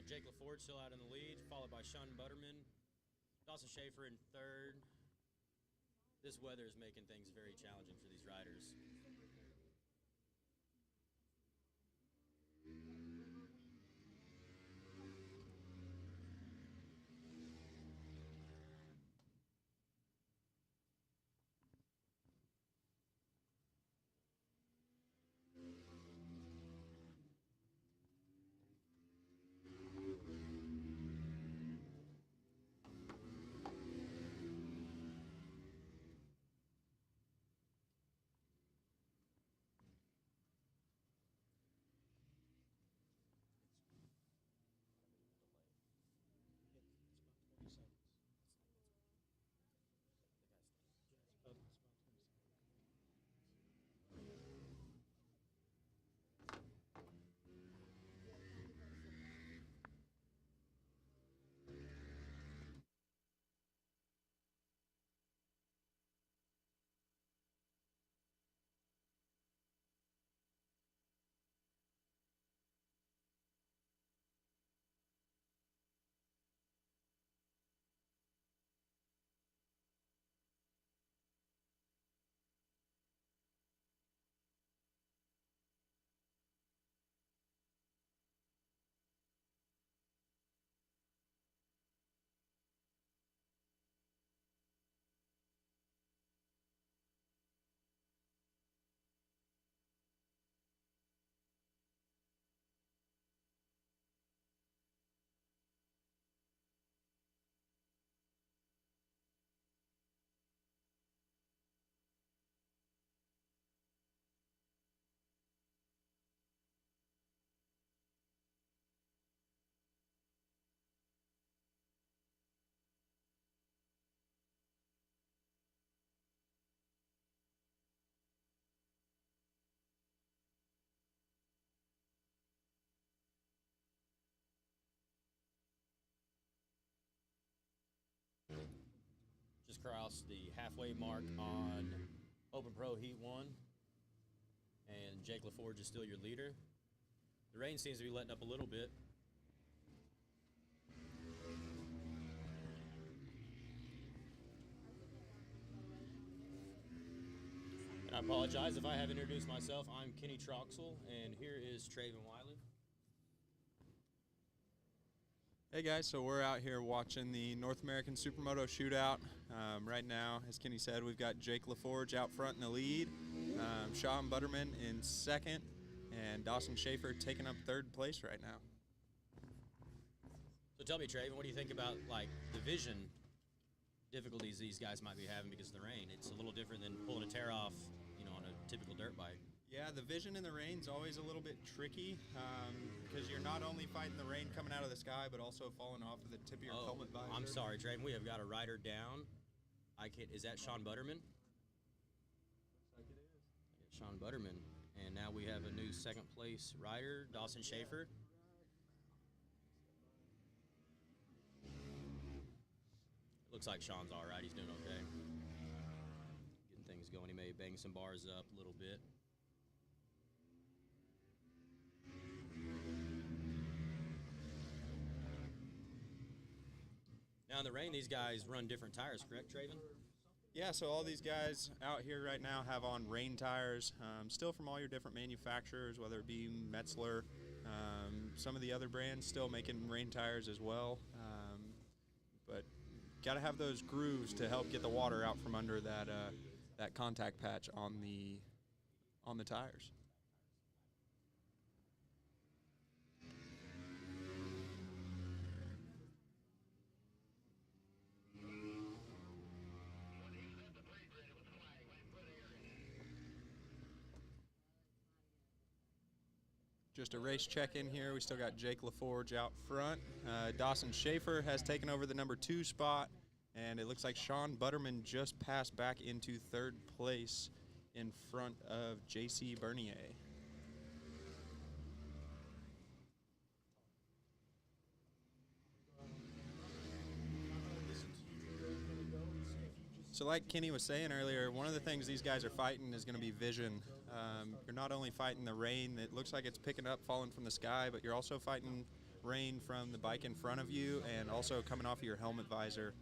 Jake LaForge still out in the lead, followed by Sean Butterman, Dawson Schaefer in third. This weather is making things very challenging for these riders. Just crossed the halfway mark on Open Pro Heat 1. And Jake LaForge is still your leader. The rain seems to be letting up a little bit. And I apologize if I haven't introduced myself. I'm Kenny Troxel, and here is Traven Wiley. Hey guys, so we're out here watching the North American Supermoto Shootout. Right now, as Kenny said, we've got Jake LaForge out front in the lead, Sean Butterman in second, and Dawson Schaefer taking up third place right now. So tell me, Traven, what do you think about like the vision difficulties these guys might be having because of the rain? It's a little different than pulling a tear off, on a typical dirt bike. Yeah, the vision in the rain is always a little bit tricky because you're not only fighting the rain coming out of the sky, but also falling off of the tip of your helmet visor. I'm sorry, Traven. We have got a rider down. Is that Sean Butterman? Looks like it is. Sean Butterman. And now we have a new second place rider, Dawson Schaefer. It looks like Sean's all right. He's doing okay. Getting things going. He may bang some bars up a little bit. Now in the rain, these guys run different tires, correct, Traven? Yeah, so all these guys out here right now have on rain tires, still from all your different manufacturers, whether it be Metzler, some of the other brands still making rain tires as well. But got to have those grooves to help get the water out from under that contact patch on the tires. Just a race check in here. We still got Jake LaForge out front. Dawson Schaefer has taken over the number 2 spot, and it looks like Sean Butterman just passed back into third place in front of JC Bernier. So like Kenny was saying earlier, one of the things these guys are fighting is going to be vision. You're not only fighting the rain that looks like it's picking up, falling from the sky, but you're also fighting rain from the bike in front of you and also coming off of your helmet visor.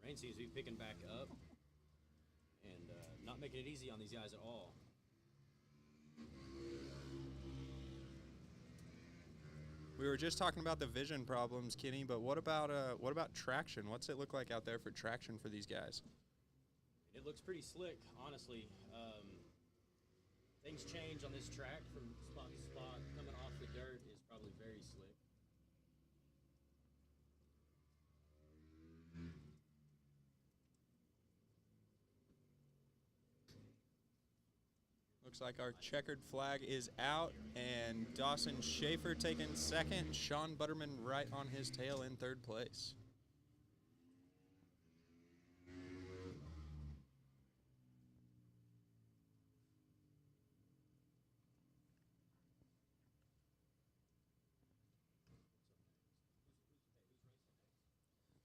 Rain seems to be picking back up and not making it easy on these guys at all. We were just talking about the vision problems, Kenny, but what about traction? What's it look like out there for traction for these guys? It looks pretty slick, honestly. Things change on this track from spot to spot. Coming off the dirt is probably very slick. Looks like our checkered flag is out, and Dawson Schaefer taking second, Sean Butterman right on his tail in third place.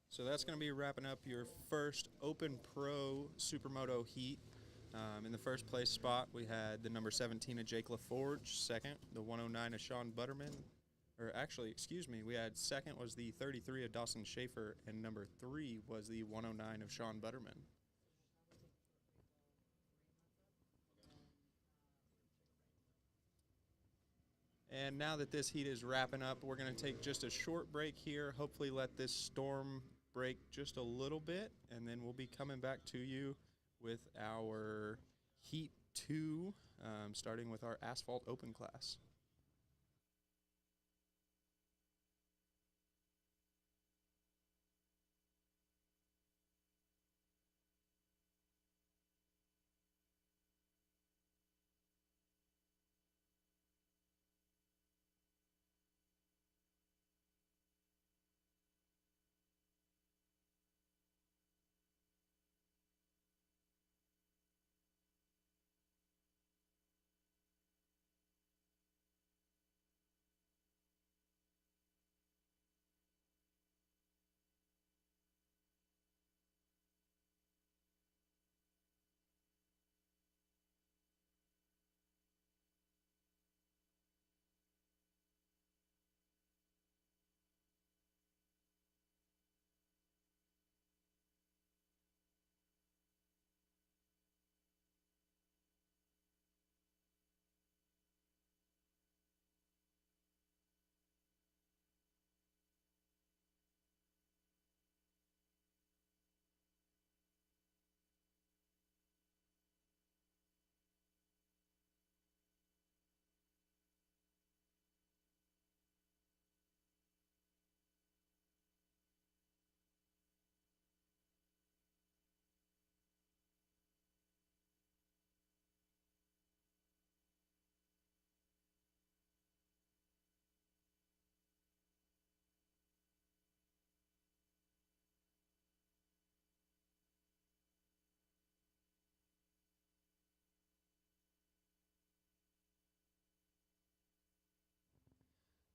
So that's going to be wrapping up your first Open Pro Supermoto heat. In the first place spot, we had the number 17 of Jake LaForge, second, the 109 of Sean Butterman. Or actually, excuse me, we had second was the 33 of Dawson Schaefer, and number 3 was the 109 of Sean Butterman. And now that this heat is wrapping up, we're going to take just a short break here, hopefully let this storm break just a little bit, and then we'll be coming back to you with our Heat 2, starting with our Asphalt Open class.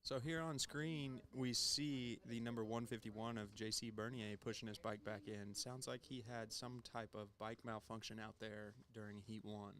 So here on screen, we see the number 151 of JC Bernier pushing his bike back in. Sounds like he had some type of bike malfunction out there during Heat 1.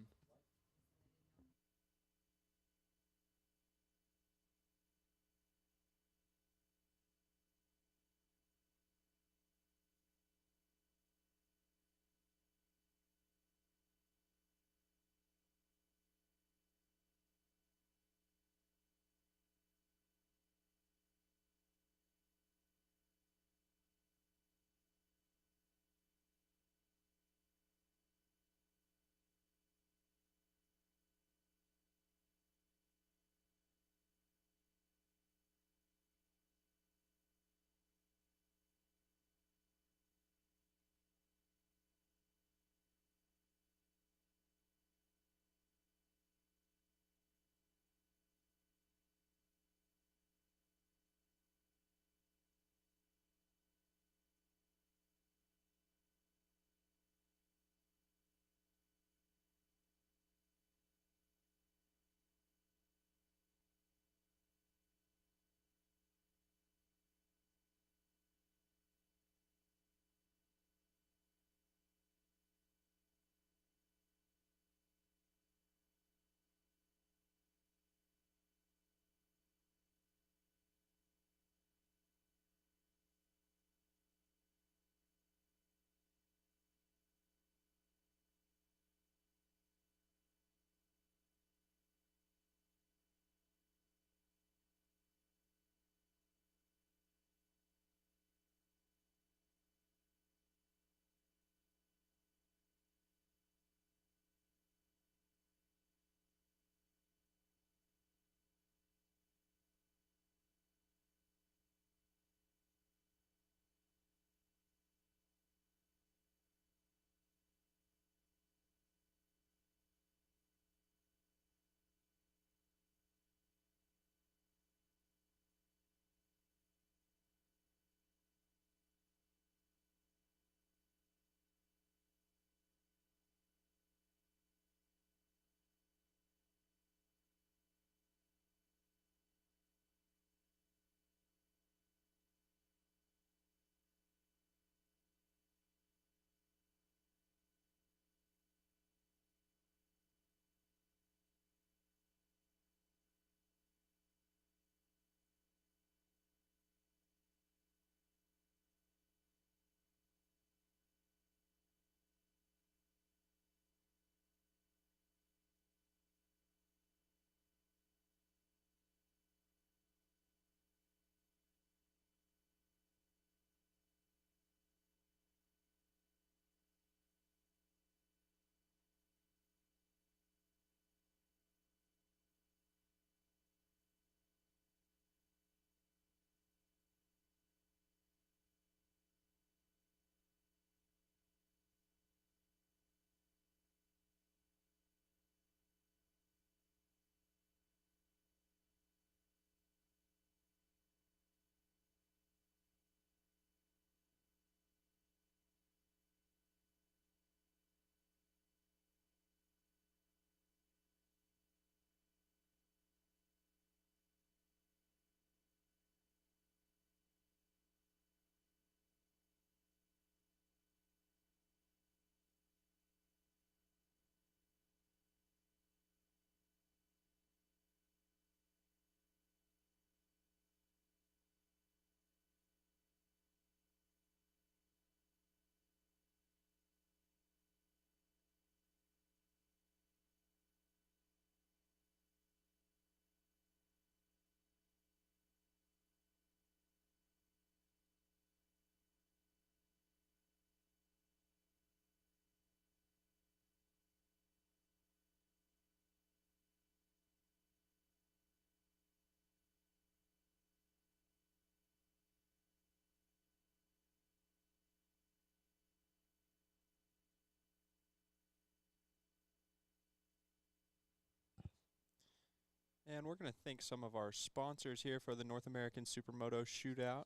And we're going to thank some of our sponsors here for the North American Supermoto Shootout.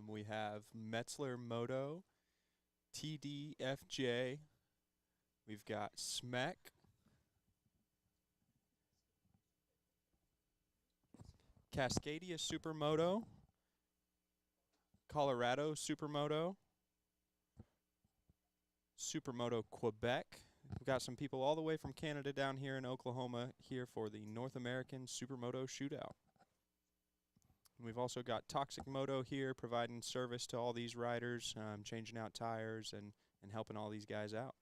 We have Metzler Moto, TDFJ, we've got SMEC, Cascadia Supermoto, Colorado Supermoto, Supermoto Quebec. We've got some people all the way from Canada down here in Oklahoma here for the North American Supermoto Shootout. And we've also got Toxic Moto here providing service to all these riders, changing out tires and helping all these guys out.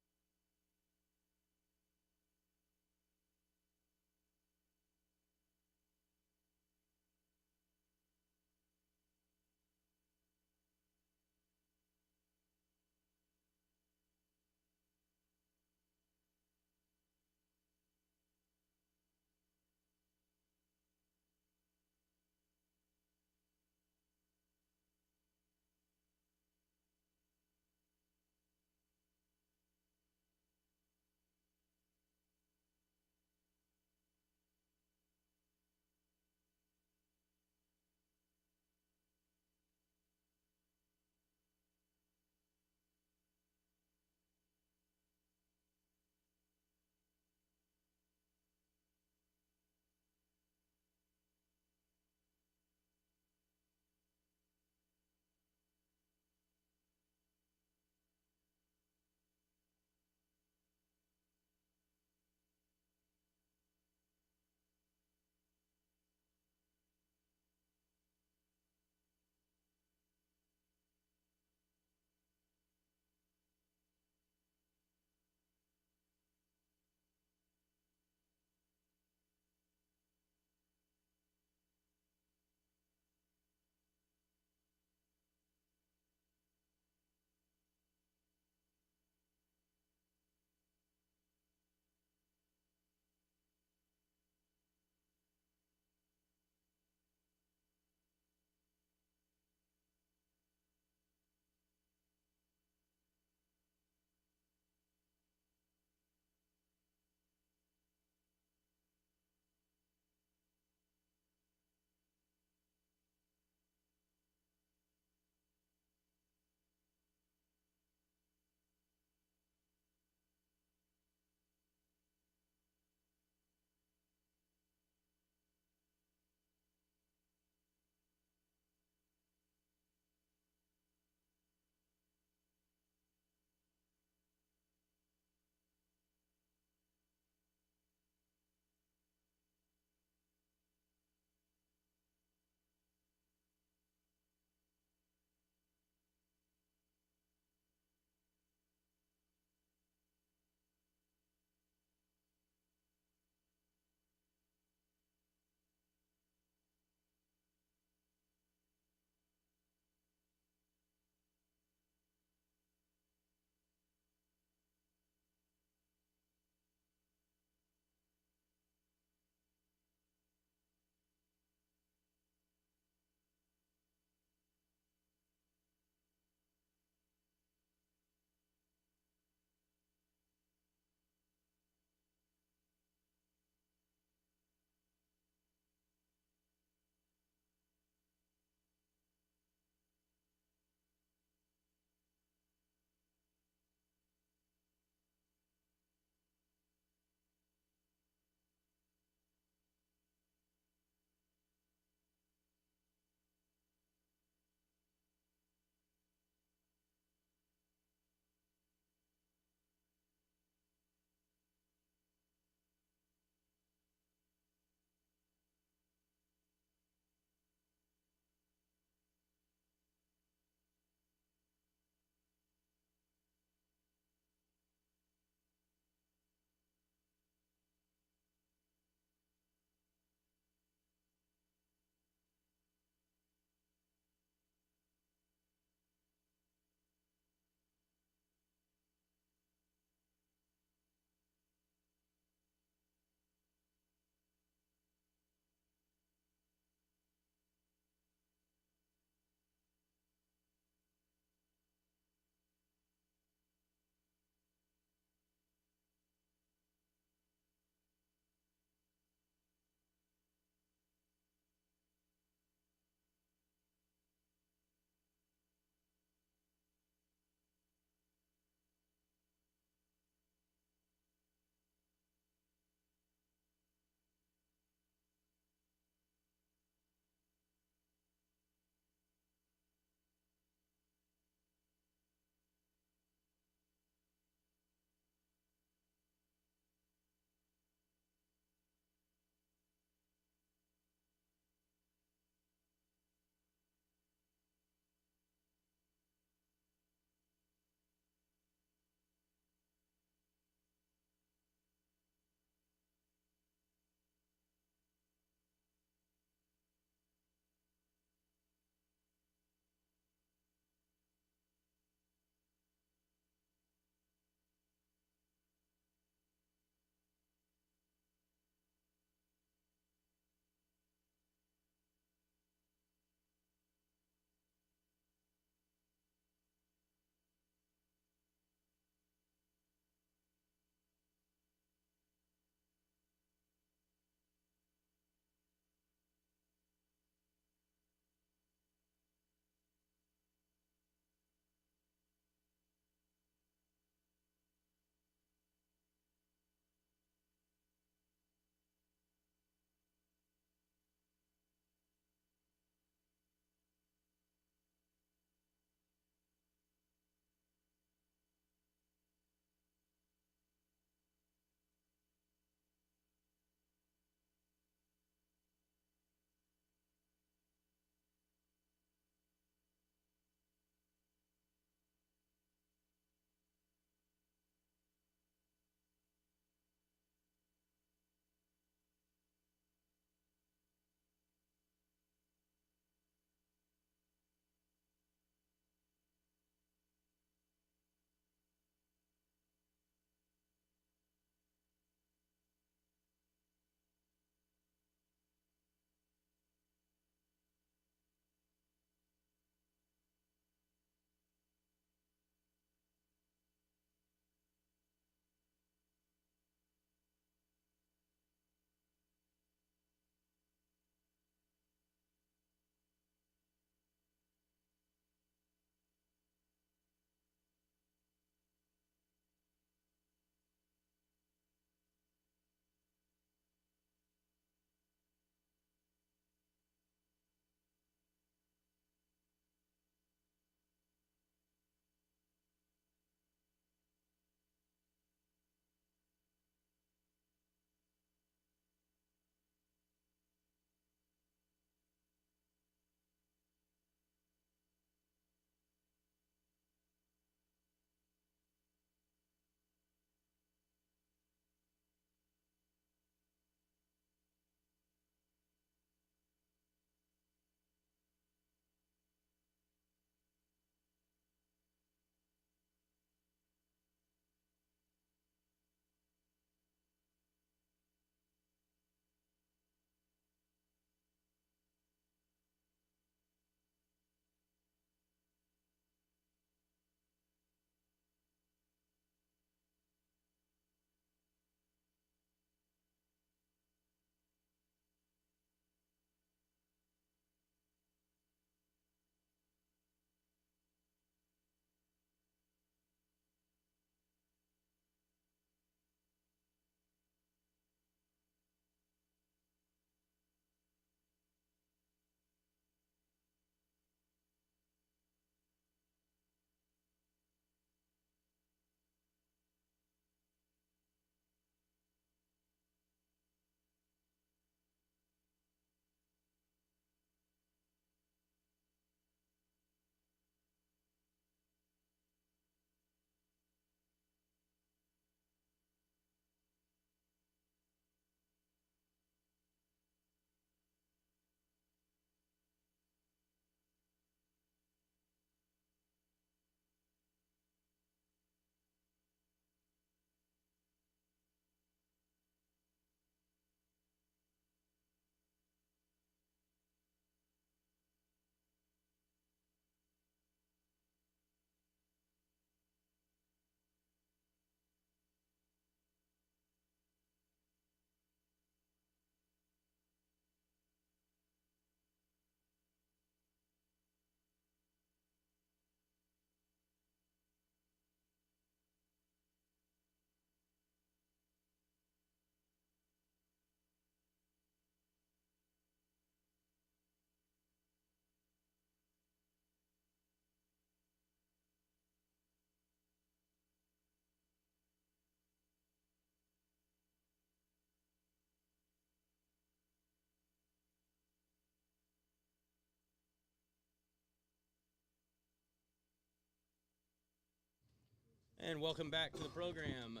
And welcome back to the program.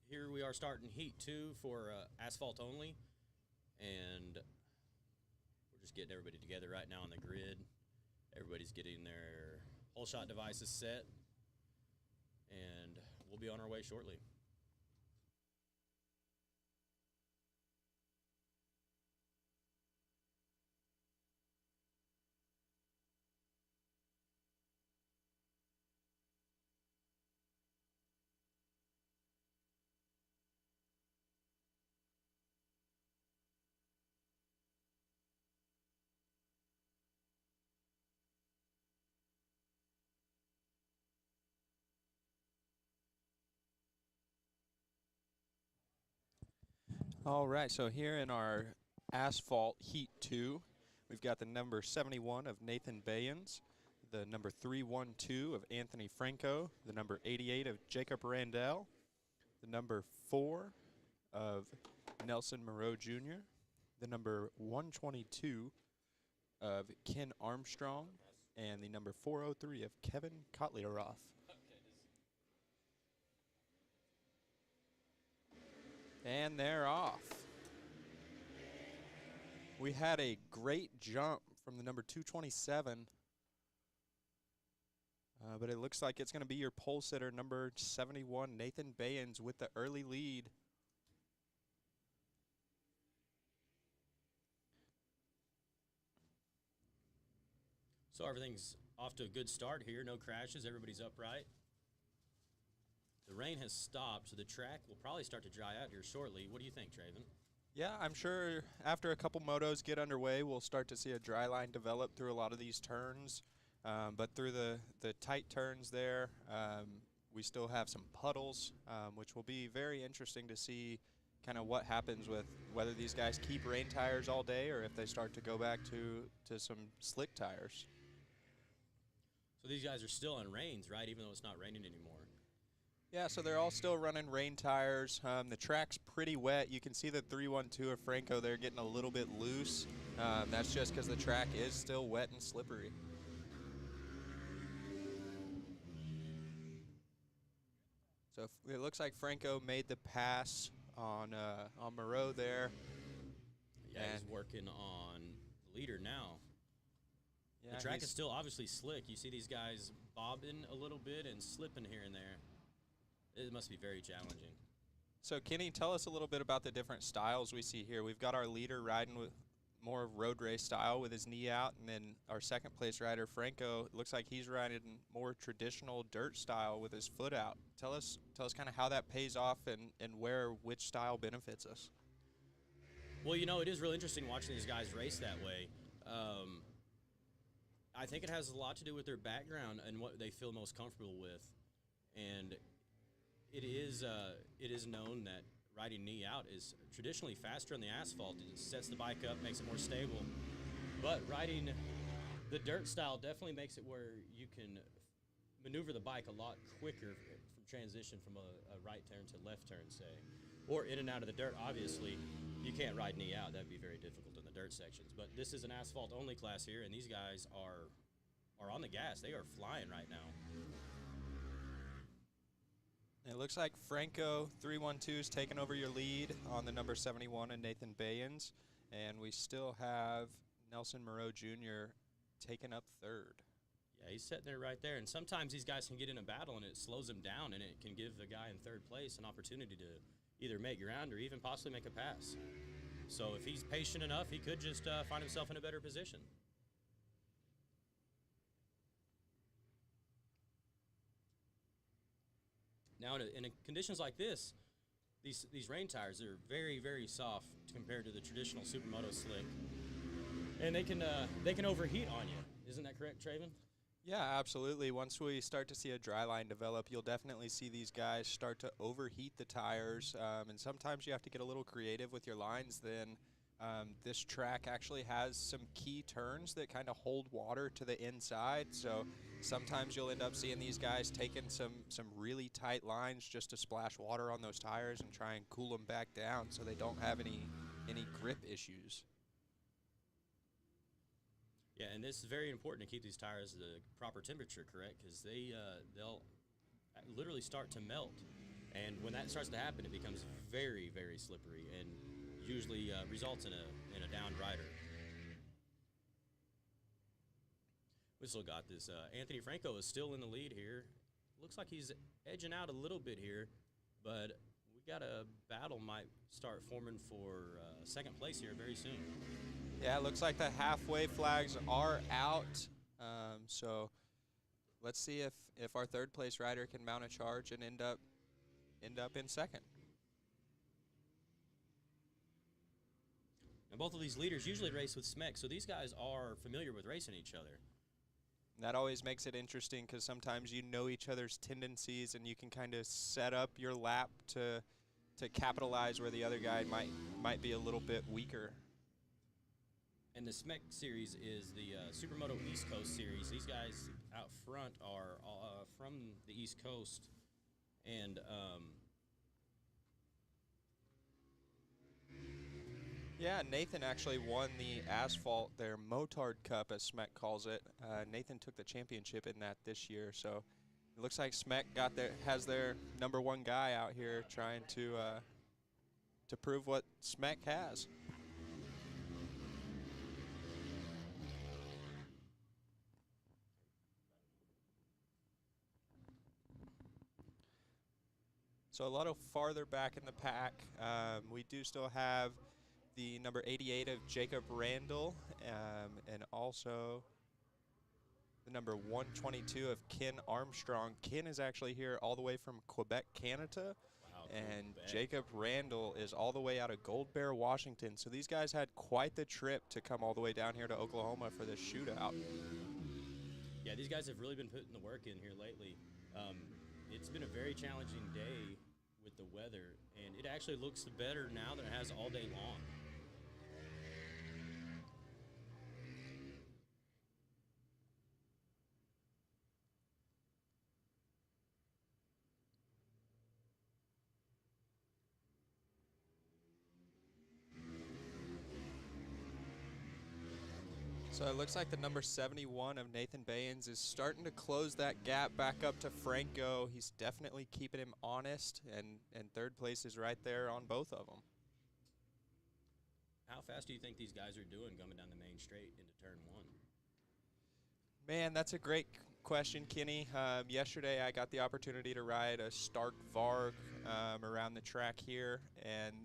Here we are starting Heat 2 for Asphalt only. And we're just getting everybody together right now on the grid. Everybody's getting their whole shot devices set. And we'll be on our way shortly. All right, so here in our Asphalt Heat 2, we've got the number 71 of Nathan Bayens, the number 312 of Anthony Franco, the number 88 of Jacob Randell, the number 4 of Nelson Moreau Jr., the number 122 of Ken Armstrong, and the number 403 of Kevin Kotliaroff. And they're off. We had a great jump from the number 227, but it looks like it's going to be your pole sitter, number 71, Nathan Bayens, with the early lead. So everything's off to a good start here. No crashes. Everybody's upright. The rain has stopped, so the track will probably start to dry out here shortly. What do you think, Traven? Yeah, I'm sure after a couple motos get underway, we'll start to see a dry line develop through a lot of these turns. But through the tight turns there, we still have some puddles, which will be very interesting to see kind of what happens with whether these guys keep rain tires all day or if they start to go back to some slick tires. So these guys are still on rains, right, even though it's not raining anymore? Yeah, so they're all still running rain tires. The track's pretty wet. You can see the 312 of Franco there getting a little bit loose. That's just because the track is still wet and slippery. So it looks like Franco made the pass on Moreau there. Yeah, he's working on the leader now. Yeah, the track is still obviously slick. You see these guys bobbing a little bit and slipping here and there. It must be very challenging. So, Kenny, tell us a little bit about the different styles we see here. We've got our leader riding with more of road race style with his knee out, and then our second place rider, Franco, it looks like he's riding more traditional dirt style with his foot out. Tell us kind of how that pays off and where which style benefits us. Well, you know, it is really interesting watching these guys race that way. I think it has a lot to do with their background and what they feel most comfortable with. And it is known that riding knee out is traditionally faster on the asphalt. It sets the bike up, makes it more stable. But riding the dirt style definitely makes it where you can maneuver the bike a lot quicker from transition from a right turn to left turn, say. Or in and out of the dirt. Obviously, you can't ride knee out. That would be very difficult in the dirt sections. But this is an asphalt-only class here, and these guys are on the gas. They are flying right now. It looks like Franco 312 is taking over your lead on the number 71 and Nathan Bayens, and we still have Nelson Moreau Jr. taking up third. Yeah, he's sitting there right there, and sometimes these guys can get in a battle and it slows them down, and it can give the guy in third place an opportunity to either make ground or even possibly make a pass. So if he's patient enough, he could just find himself in a better position. Now, in conditions like this, these rain tires are very, very soft compared to the traditional Supermoto slick, and they can overheat on you. Isn't that correct, Traven? Yeah, absolutely. Once we start to see a dry line develop, you'll definitely see these guys start to overheat the tires, and sometimes you have to get a little creative with your lines. Then this track actually has some key turns that kind of hold water to the inside, so sometimes you'll end up seeing these guys taking some really tight lines just to splash water on those tires and try and cool them back down so they don't have any grip issues. Yeah, and this is very important to keep these tires at the proper temperature, correct? Because they'll, literally start to melt. And when that starts to happen, it becomes very, very slippery and usually results in a downed rider. We still got this. Anthony Franco is still in the lead here. Looks like he's edging out a little bit here, but we got a battle might start forming for second place here very soon. Yeah, it looks like the halfway flags are out. So let's see if our third place rider can mount a charge and end up in second. Now, both of these leaders usually race with Smek, so these guys are familiar with racing each other. And that always makes it interesting because sometimes you know each other's tendencies and you can kind of set up your lap to capitalize where the other guy might be a little bit weaker. And the Smek series is the Supermoto East Coast series. These guys out front are from the East Coast, and yeah, Nathan actually won the Asphalt, their Motard Cup, as Smek calls it. Nathan took the championship in that this year, so it looks like Smek has their #1 guy out here trying to prove what Smek has. So a lot of farther back in the pack, we do still have the number 88 of Jacob Randall, and also the number 122 of Ken Armstrong. Ken is actually here all the way from Quebec, Canada. wow, And Quebec. Jacob Randall is all the way out of Gold Bear, Washington. So these guys had quite the trip to come all the way down here to Oklahoma for this shootout. Yeah, these guys have really been putting the work in here lately. It's been a very challenging day with the weather, and it actually looks better now than it has all day long. So it looks like the number 71 of Nathan Bayens is starting to close that gap back up to Franco. He's definitely keeping him honest, and third place is right there on both of them. How fast do you think these guys are doing coming down the main straight into turn 1? Man, that's a great question, Kenny. Yesterday I got the opportunity to ride a Stark Varg around the track here, and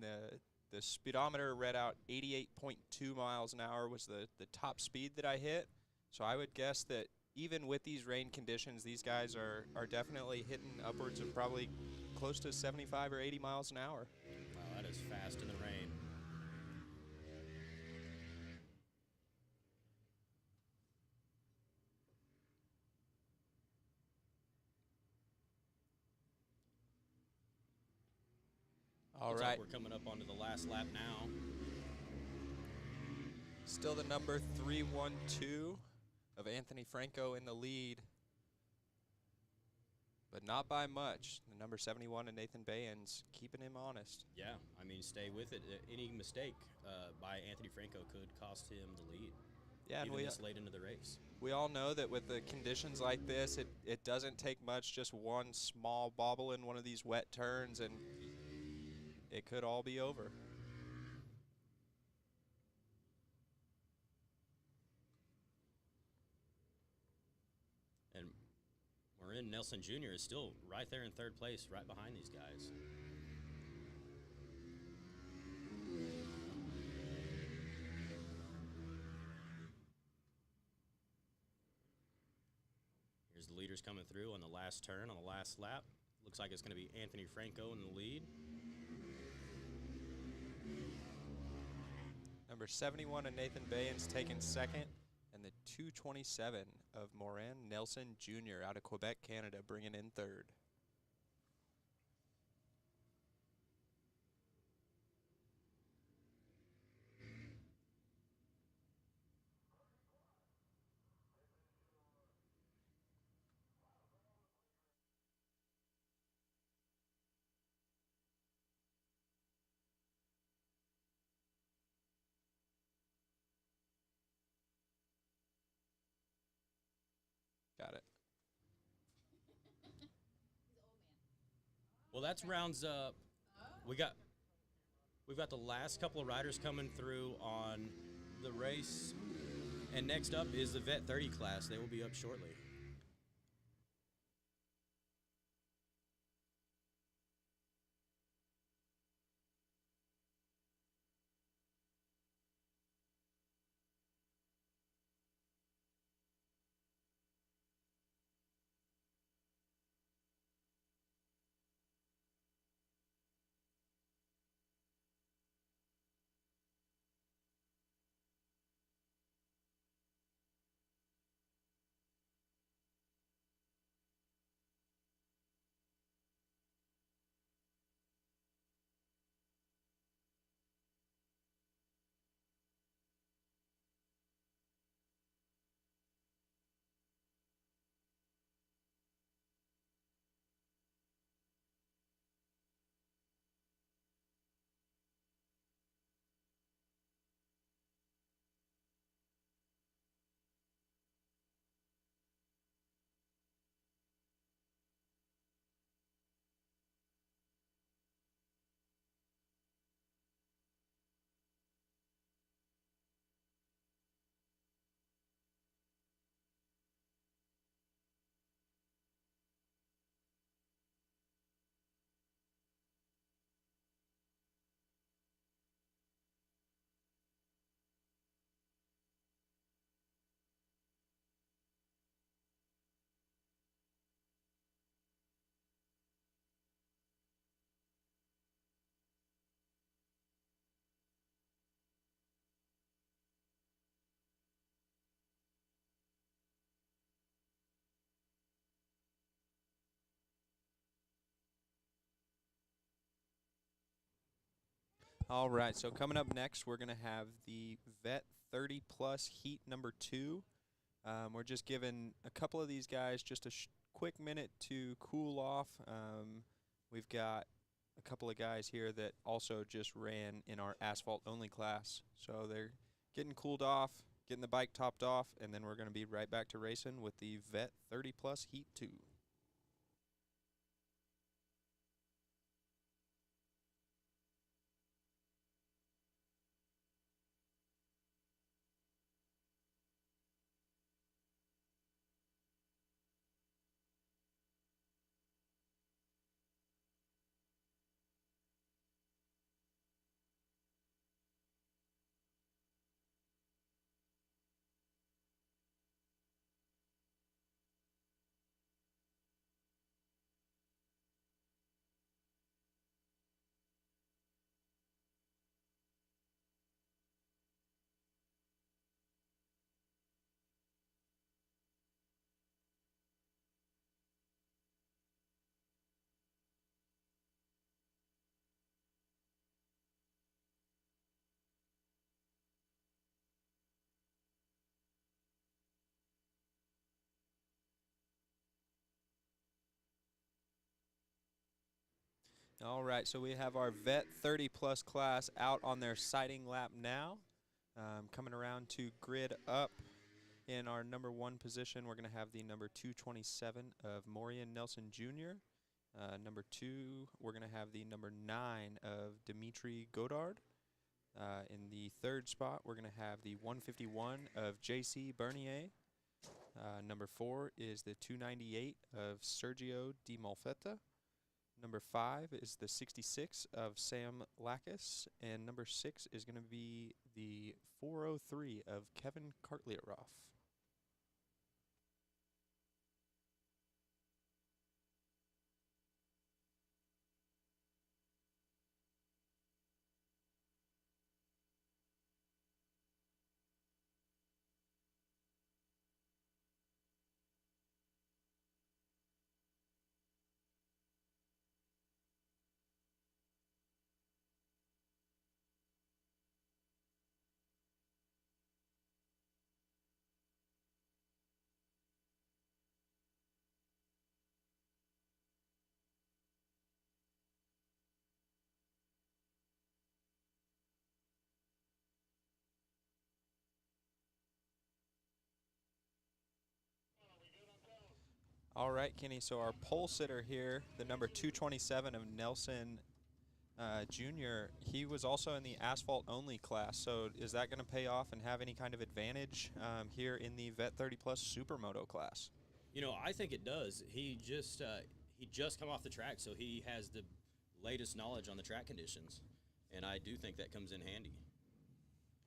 the speedometer read out 88.2 miles an hour was the top speed that I hit. So I would guess that even with these rain conditions, these guys are definitely hitting upwards of probably close to 75 or 80 miles an hour. Wow, that is fast in the rain. All Looks right. like we're coming up onto the last lap now. Still the number 312 of Anthony Franco in the lead, but not by much. The number 71 of Nathan Bayens keeping him honest. Yeah, I mean, stay with it. Any mistake by Anthony Franco could cost him the lead, Yeah, and even this late into the race. we all know that with the conditions like this, it doesn't take much, just one small bobble in one of these wet turns, and it could all be over. And Marin Nelson Jr. is still right there in third place, right behind these guys. Here's the leaders coming through on the last turn, on the last lap. Looks like it's going to be Anthony Franco in the lead. Number 71 of Nathan Bayens taking second, and the 227 of Morin Nelson Jr. out of Quebec, Canada, bringing in third. Got it. Well, that's rounds up. We got we've got the last couple of riders coming through on the race, and next up is the Vet 30 class. They will be up shortly. All right, so coming up next, we're going to have the Vet 30 Plus Heat number 2. We're just giving a couple of these guys just a quick minute to cool off. We've got a couple of guys here that also just ran in our asphalt only class. So they're getting cooled off, getting the bike topped off, and then we're going to be right back to racing with the Vet 30 Plus Heat 2. All right, so we have our Vet 30 Plus class out on their sighting lap now. Coming around to grid up in our number 1 position, we're going to have the number 227 of Morian Nelson Jr. Number 2, we're going to have the number 9 of Dimitri Godard. In the 3rd spot, we're going to have the 151 of J.C. Bernier. Number 4 is the 298 of Sergio Di Malfetta. Number 5 is the 66 of Sam Lackus, and number 6 is going to be the 403 of Kevin Kartlieroff. All right, Kenny, so our pole sitter here, the number 227 of Nelson Jr., he was also in the asphalt only class. So is that going to pay off and have any kind of advantage here in the Vet 30 Plus Supermoto class? You know, I think it does. He just come off the track, so he has the latest knowledge on the track conditions, and I do think that comes in handy.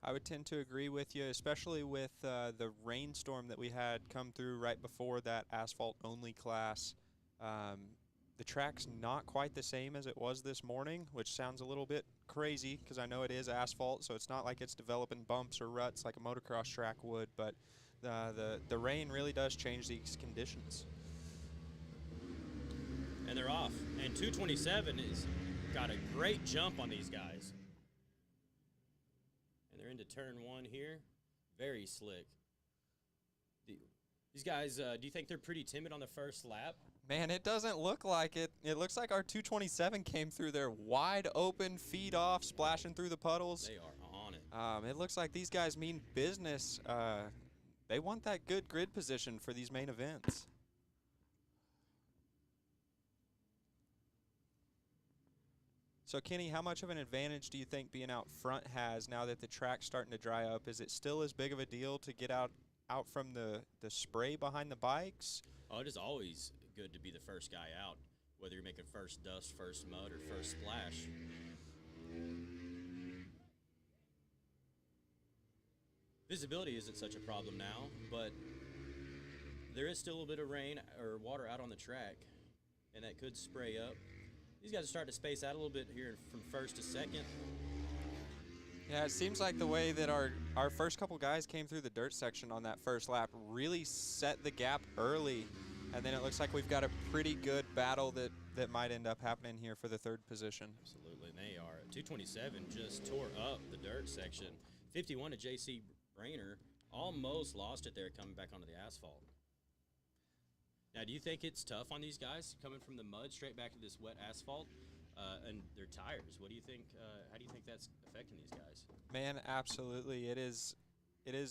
I would tend to agree with you, especially with the rainstorm that we had come through right before that asphalt only class. The track's not quite the same as it was this morning, which sounds a little bit crazy because I know it is asphalt, so it's not like it's developing bumps or ruts like a motocross track would, but the rain really does change these conditions. And they're off. And 227 is got a great jump on these guys. And they're into turn one here. Very slick. These guys, do you think they're pretty timid on the first lap? Man, it doesn't look like it. It looks like our 227 came through there wide open, feet off, splashing through the puddles. They are on it. It looks like these guys mean business. They want that good grid position for these main events. So, Kenny, how much of an advantage do you think being out front has now that the track's starting to dry up? Is it still as big of a deal to get out from the spray behind the bikes? Oh, it is always good to be the first guy out, whether you're making first dust, first mud, or first splash. Visibility isn't such a problem now, but there is still a little bit of rain or water out on the track, and that could spray up. These guys are starting to space out a little bit here from first to second. Yeah, it seems like the way that our first couple guys came through the dirt section on that first lap really set the gap early, and then it looks like we've got a pretty good battle that might end up happening here for the third position. Absolutely, and they are. 227 just tore up the dirt section. 51 to J.C. Brainer almost lost it there coming back onto the asphalt. Now, do you think it's tough on these guys coming from the mud straight back to this wet asphalt and their tires? What do you think? How do you think that's affecting these guys? Man, absolutely. It is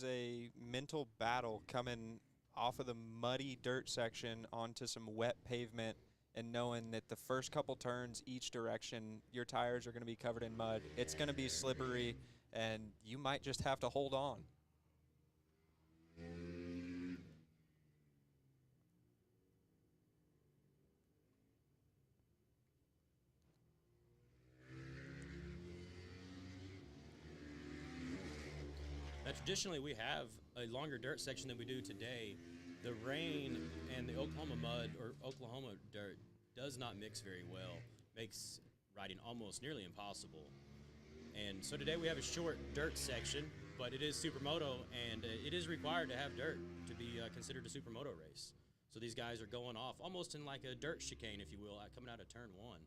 a mental battle coming off of the muddy dirt section onto some wet pavement and knowing that the first couple turns each direction, your tires are going to be covered in mud. It's going to be slippery, and you might just have to hold on. Now, traditionally, we have a longer dirt section than we do today. The rain and the Oklahoma mud or Oklahoma dirt does not mix very well, makes riding almost nearly impossible. And so today we have a short dirt section, but it is Supermoto, and it is required to have dirt to be considered a Supermoto race. So these guys are going off almost in like a dirt chicane, if you will, coming out of turn one.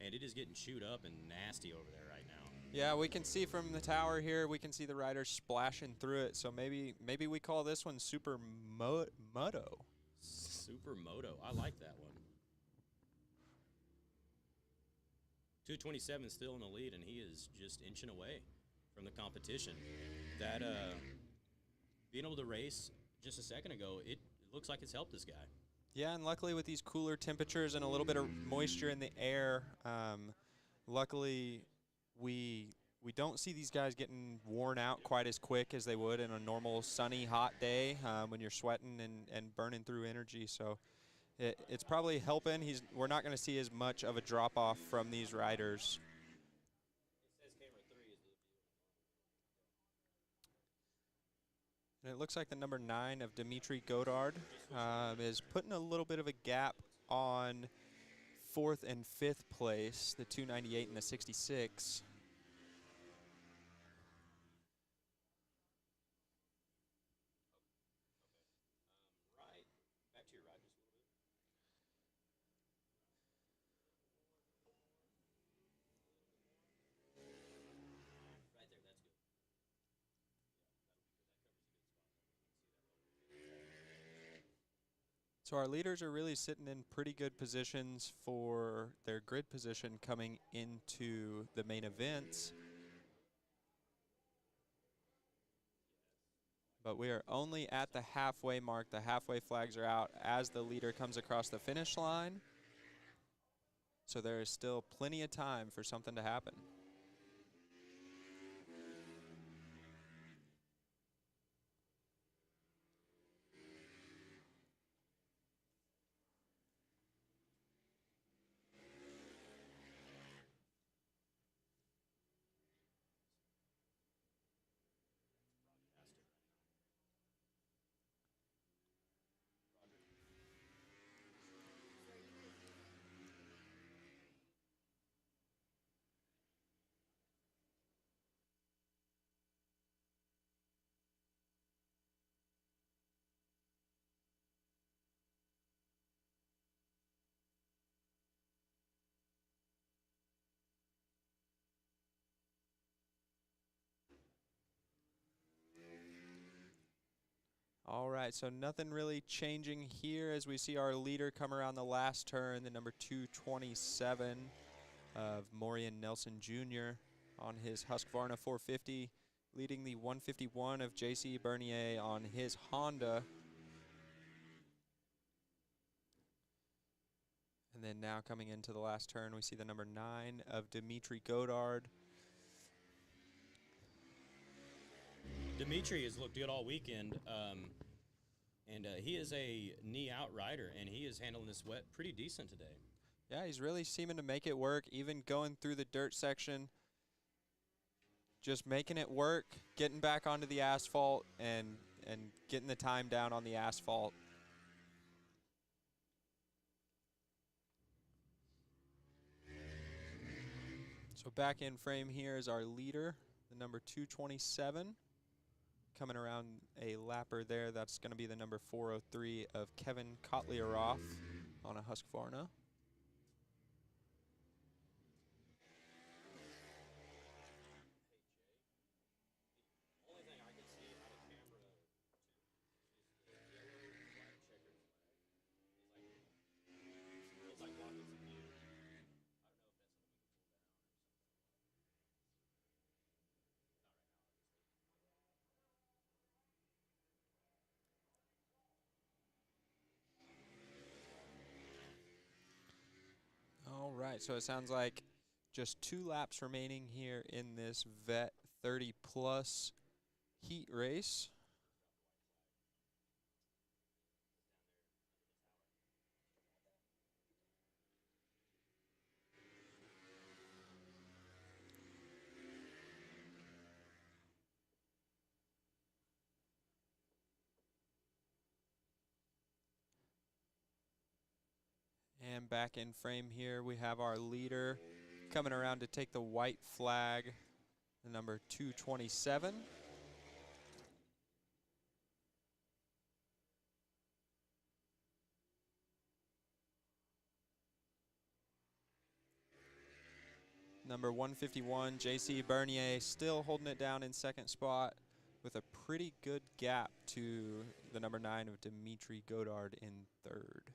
And it is getting chewed up and nasty over there right now. Yeah, we can see from the tower here, we can see the riders splashing through it. So maybe we call this one Supermoto. Supermoto. I like that one. 227 still in the lead, and he is just inching away from the competition. That being able to race just a second ago, it looks like it's helped this guy. Yeah, and luckily with these cooler temperatures and a little bit of moisture in the air, luckily we don't see these guys getting worn out quite as quick as they would in a normal sunny, hot day when you're sweating and burning through energy. So it's probably helping. We're not going to see as much of a drop-off from these riders. And it looks like the number 9 of Dimitri Godard is putting a little bit of a gap on 4th and 5th place, the 298 and the 66. Right. Back to your right just a little bit. Right there, that's good. So our leaders are really sitting in pretty good positions for their grid position coming into the main events. But we are only at the halfway mark. The halfway flags are out as the leader comes across the finish line. So there is still plenty of time for something to happen. All right, so nothing really changing here as we see our leader come around the last turn, the number 227 of Maurian Nelson Jr. on his Husqvarna 450, leading the 151 of J.C. Bernier on his Honda. And then now coming into the last turn, we see the number 9 of Dimitri Godard. Dimitri has looked good all weekend, and he is a knee-out rider, and he is handling this wet pretty decent today. Yeah, he's really seeming to make it work, even going through the dirt section, just making it work, getting back onto the asphalt, and getting the time down on the asphalt. So back in frame here is our leader, the number 227. Coming around a lapper there, that's going to be the number 403 of Kevin Kotlyaroff on a Husqvarna. All right, so it sounds like just 2 laps remaining here in this Vet 30 Plus heat race. And back in frame here, we have our leader coming around to take the white flag, the number 227. Number 151, J.C. Bernier, still holding it down in second spot with a pretty good gap to the number 9 of Dimitri Godard in third.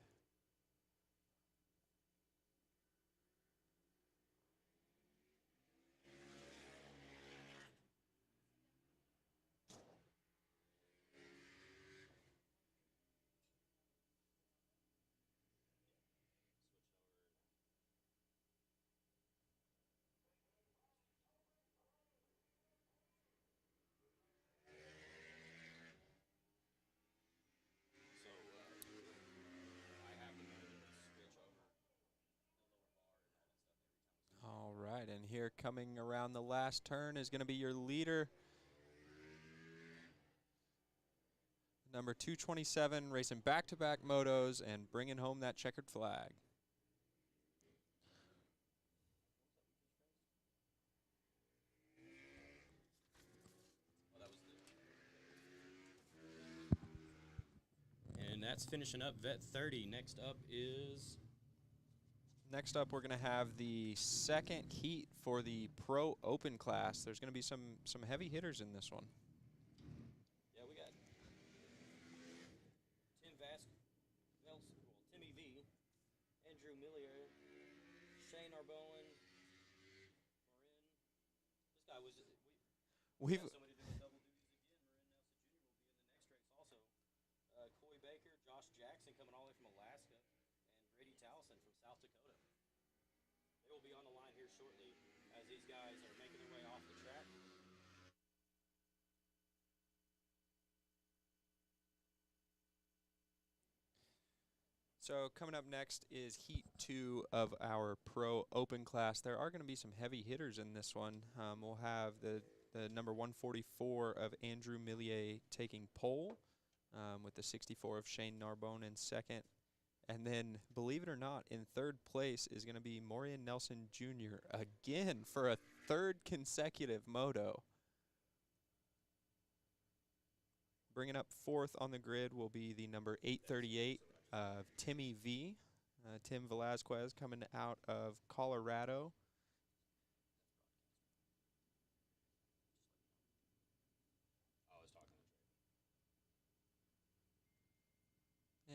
All right, and here coming around the last turn is going to be your leader, number 227, racing back-to-back motos and bringing home that checkered flag. And that's finishing up Vet 30. Next up is... Next up, we're going to have the second heat for the Pro Open class. There's going to be some heavy hitters in this one. Yeah, we got Timmy V, Andrew Millier, Shane Arboen, Marin. This guy was... We've somebody doing double duties again. Marin Nelson Jr. will be in the Allison from South Dakota. They will be on the line here shortly as these guys are making their way off the track. So coming up next is Heat 2 of our Pro Open class. There are going to be some heavy hitters in this one. We'll have the number 144 of Andrew Millier taking pole, with the 64 of Shane Narbonne in second. And then, believe it or not, in third place is going to be Maurian Nelson Jr. again for a third consecutive moto. Bringing up fourth on the grid will be the number 838 of Timmy V. Tim Velasquez coming out of Colorado.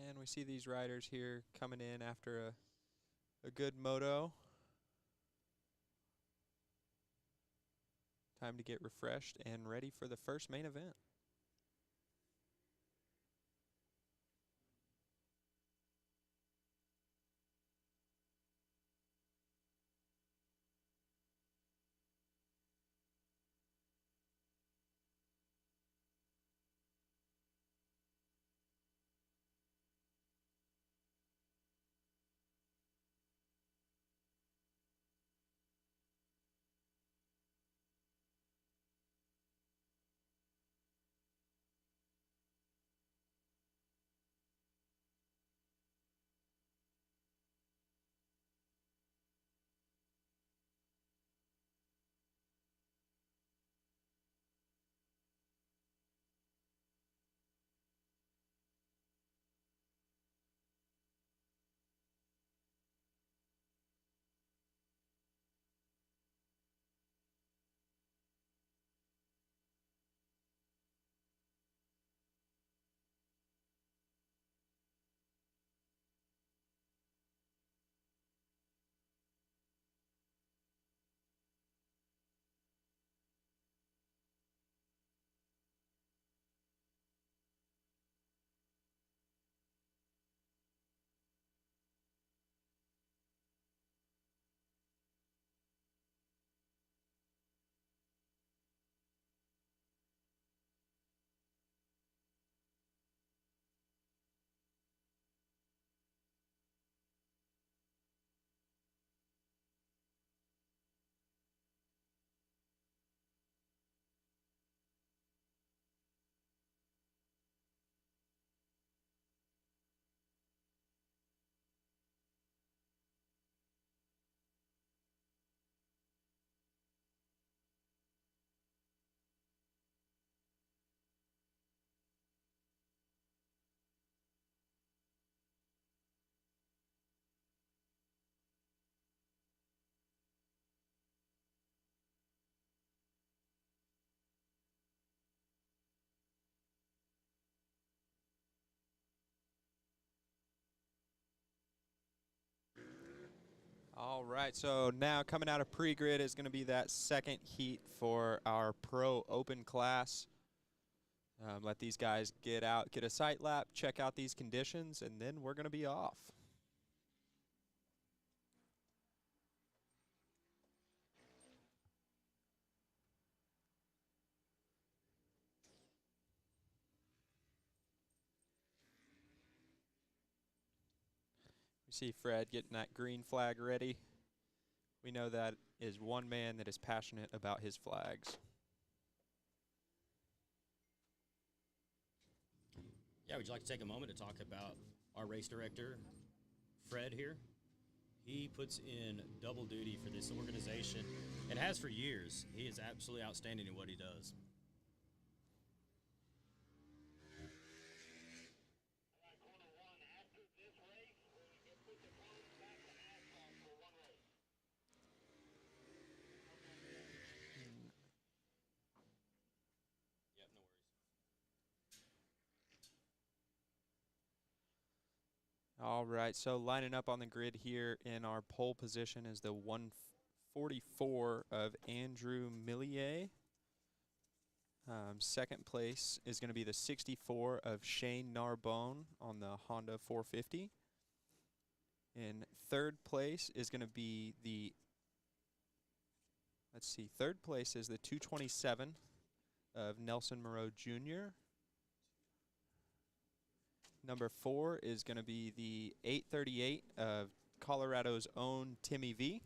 And we see these riders here coming in after a good moto. Time to get refreshed and ready for the first main event. All right, so now coming out of pre-grid is going to be that second heat for our Pro Open class. Let these guys get out, get a sight lap, check out these conditions, and then we're going to be off. We see Fred getting that green flag ready. We know that is one man that is passionate about his flags. Yeah, would you like to take a moment to talk about our race director, Fred here? He puts in double duty for this organization and has for years. He is absolutely outstanding in what he does. All right, so lining up on the grid here in our pole position is the 144 of Andrew Millier. Second place is going to be the 64 of Shane Narbonne on the Honda 450. In third place is going to be the, let's see, third place is the 227 of Nelson Moreau Jr. Number 4 is going to be the 838 of Colorado's own Timmy V.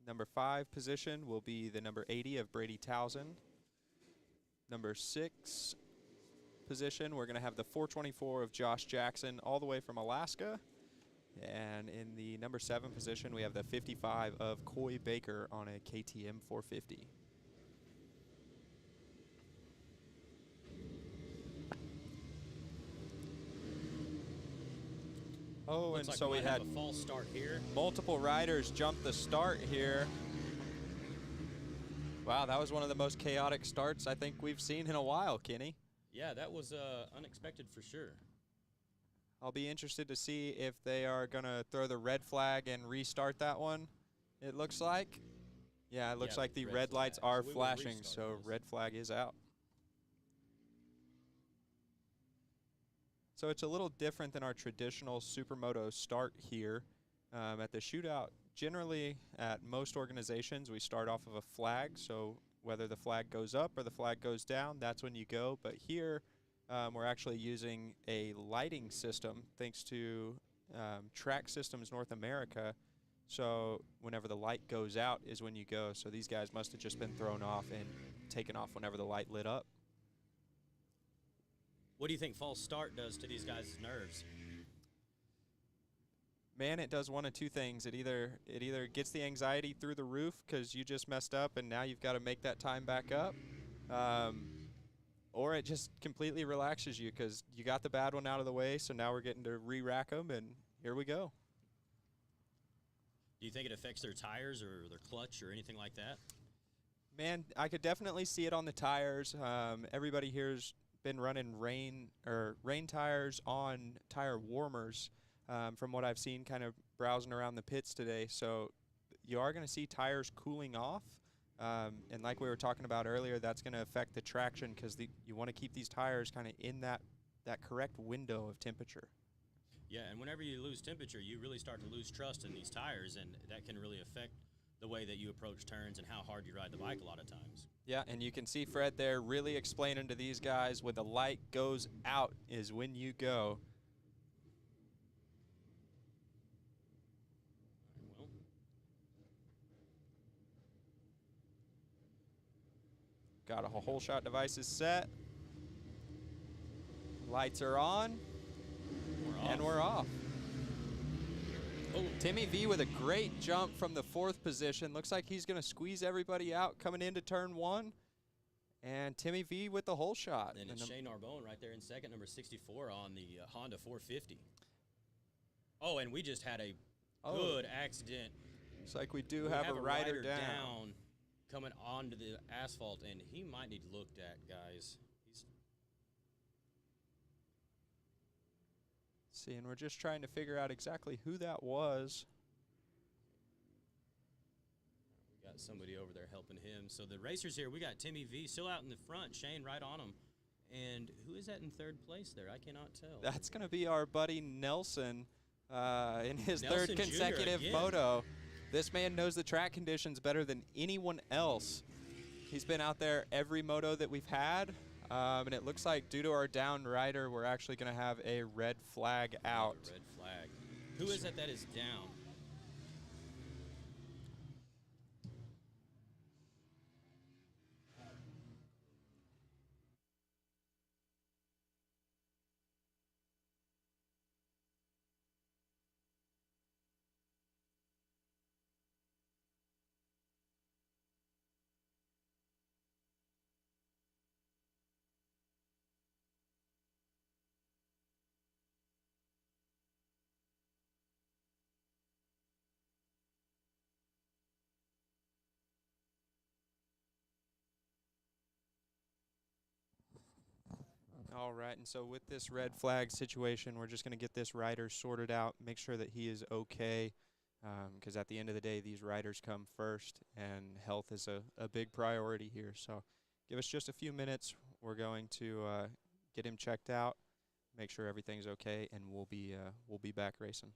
Number 5 position will be the number 80 of Brady Towson. Number 6 position, we're going to have the 424 of Josh Jackson, all the way from Alaska. And in the number 7 position, we have the 55 of Coy Baker on a KTM 450. Oh, Looks and like so we might had have a false start here. multiple riders jump the start here. Wow, that was one of the most chaotic starts I think we've seen in a while, Kenny. Yeah, that was unexpected for sure. I'll be interested to see if they are going to throw the red flag and restart that one, it looks like. Yeah, it looks like the red lights are flashing, so red flag is out. So it's a little different than our traditional Supermoto start here. At the shootout, generally at most organizations, we start off of a flag. So whether the flag goes up or the flag goes down, that's when you go. But here, we're actually using a lighting system thanks to Track Systems North America. So whenever the light goes out is when you go. So these guys must have just been thrown off and taken off whenever the light lit up. What do you think false start does to these guys' nerves? Man, it does one of two things. It either gets the anxiety through the roof because you just messed up and now you've got to make that time back up, or it just completely relaxes you because you got the bad one out of the way, so now we're getting to re-rack them, and here we go. Do you think it affects their tires or their clutch or anything like that? Man, I could definitely see it on the tires. Everybody here's been running rain tires on tire warmers, from what I've seen kind of browsing around the pits today. So you are going to see tires cooling off. And like we were talking about earlier, that's going to affect the traction because you want to keep these tires kind of in that correct window of temperature. Yeah, and whenever you lose temperature, you really start to lose trust in these tires, and that can really affect the way that you approach turns and how hard you ride the bike a lot of times. Yeah, and you can see Fred there really explaining to these guys when the light goes out is when you go. Well, got a whole shot devices set. Lights are on. And we're off. Oh. Timmy V with a great jump from the 4th position. Looks like he's going to squeeze everybody out coming into turn 1. And Timmy V with the whole shot. And it's Shane Arbone right there in second, number 64 on the Honda 450. Oh, and we just had a good accident. Looks like we do have a rider down coming onto the asphalt, and he might need looked at, guys. See, and we're just trying to figure out exactly who that was. We got somebody over there helping him. So the racers here, we got Timmy V still out in the front, Shane right on him. And who is that in third place there? I cannot tell. That's going to be our buddy Nelson in his Nelson third consecutive Jr. moto. This man knows the track conditions better than anyone else. He's been out there every moto that we've had. And it looks like due to our down rider, we're actually going to have a red flag out. Red flag. Who is it that is down? All right, and so with this red flag situation, we're just going to get this rider sorted out, make sure that he is okay, because at the end of the day, these riders come first, and health is a big priority here. So give us just a few minutes. We're going to get him checked out, make sure everything's okay, and we'll be back racing.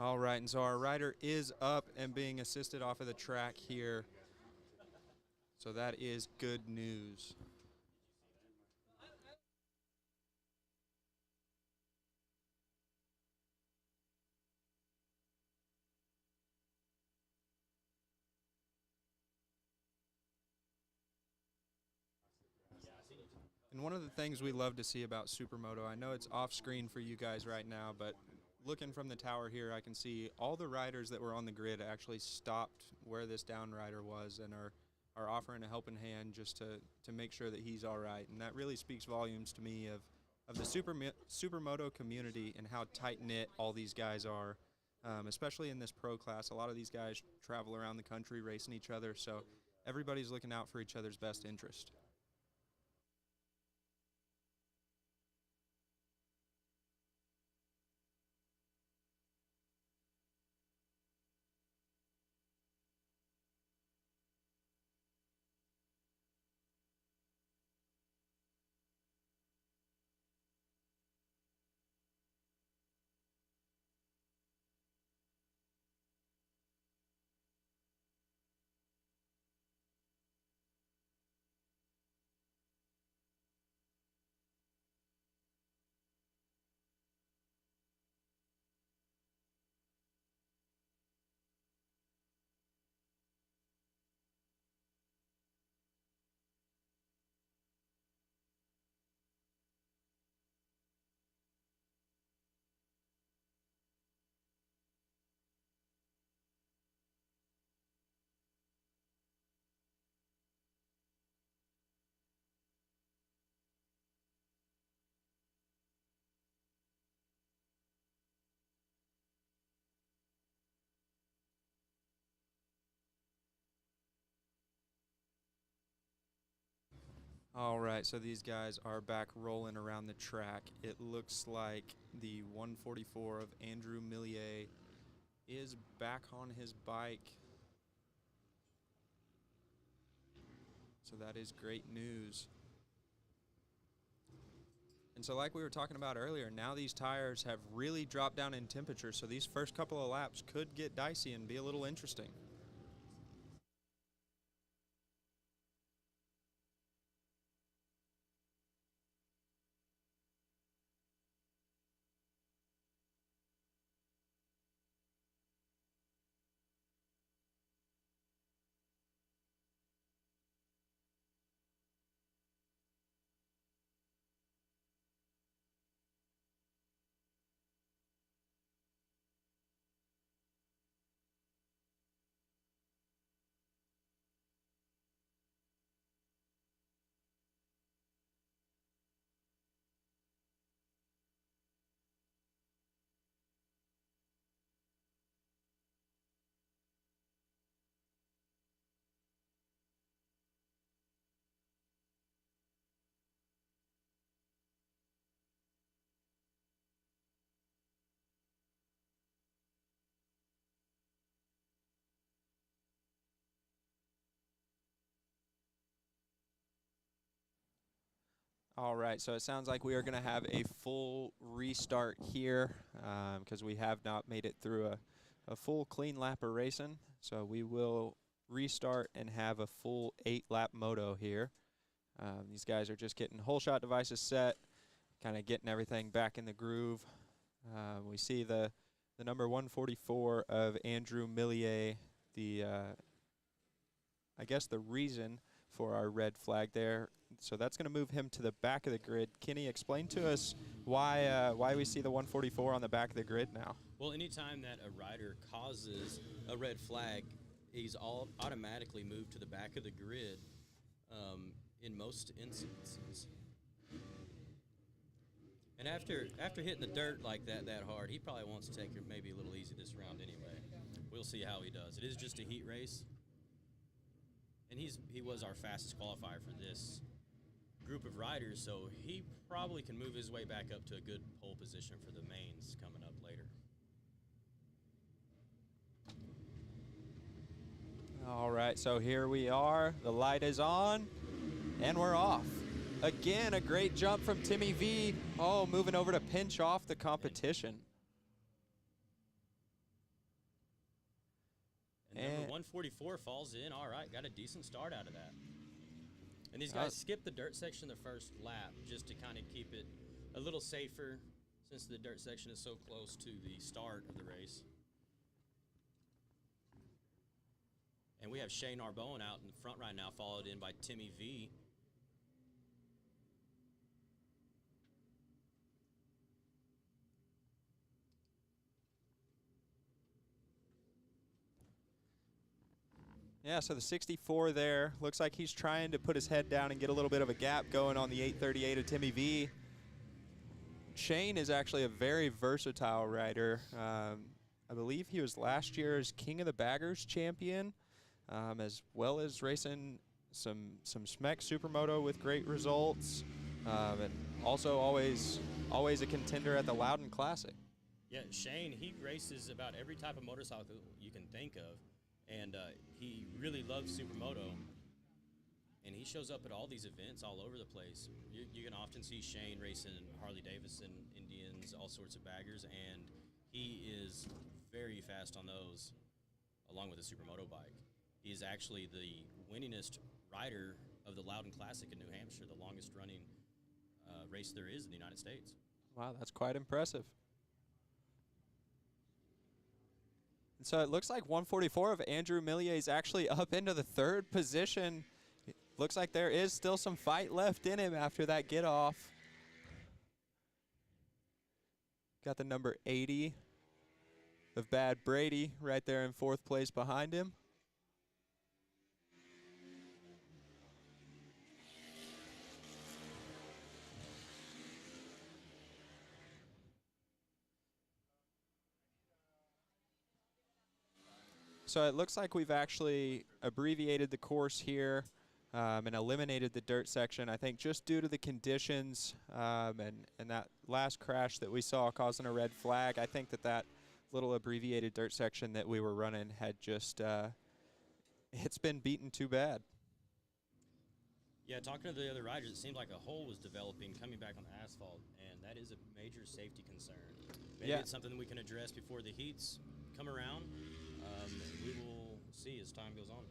All right, and so our rider is up and being assisted off of the track here. So that is good news. And one of the things we love to see about Supermoto, I know it's off screen for you guys right now, but looking from the tower here, I can see all the riders that were on the grid actually stopped where this down rider was and are offering a helping hand just to make sure that he's all right. And that really speaks volumes to me of the Supermoto community and how tight-knit all these guys are, especially in this pro class. A lot of these guys travel around the country racing each other, so everybody's looking out for each other's best interest. All right, so these guys are back rolling around the track. It looks like the 144 of Andrew Millier is back on his bike. So that is great news. And so like we were talking about earlier, now these tires have really dropped down in temperature, so these first couple of laps could get dicey and be a little interesting. All right, so it sounds like we are going to have a full restart here because we have not made it through a full clean lap of racing. So we will restart and have a full 8-lap moto here. These guys are just getting whole shot devices set, kind of getting everything back in the groove. We see the number 144 of Andrew Millier, I guess the reason for our red flag there. So that's going to move him to the back of the grid. Kenny, explain to us why we see the 144 on the back of the grid now. Well, anytime that a rider causes a red flag, he's automatically moved to the back of the grid in most instances. And after hitting the dirt like that hard, he probably wants to take it maybe a little easy this round anyway. We'll see how he does. It is just a heat race. And he was our fastest qualifier for this group of riders, so he probably can move his way back up to a good pole position for the mains coming up later. All right, so here we are. The light is on, and we're off. Again, a great jump from Timmy V. Oh, moving over to pinch off the competition. 144 falls in. All right, got a decent start out of that. And these guys skip the dirt section the first lap just to kind of keep it a little safer since the dirt section is so close to the start of the race. And we have Shane Arbone out in the front right now, followed in by Timmy V. Yeah, so the 64 there, looks like he's trying to put his head down and get a little bit of a gap going on the 838 of Timmy V. Shane is actually a very versatile rider. I believe he was last year's King of the Baggers champion, as well as racing some SMEC Supermoto with great results, and also always a contender at the Loudon Classic. Yeah, Shane, he races about every type of motorcycle you can think of. And he really loves Supermoto, and he shows up at all these events all over the place. You can often see Shane racing Harley Davidson, Indians, all sorts of baggers, and he is very fast on those, along with a Supermoto bike. He is actually the winningest rider of the Loudon Classic in New Hampshire, the longest running race there is in the United States. Wow, that's quite impressive. So it looks like 144 of Andrew Millier is actually up into the third position. It looks like there is still some fight left in him after that get off. Got the number 80 of Bad Brady right there in fourth place behind him. So it looks like we've actually abbreviated the course here and eliminated the dirt section, I think just due to the conditions and that last crash that we saw causing a red flag. I think that little abbreviated dirt section that we were running had just, it's been beaten too bad. Yeah, talking to the other riders, it seemed like a hole was developing coming back on the asphalt, and that is a major safety concern. Maybe it's something we can address before the heats come around. We will see as time goes on.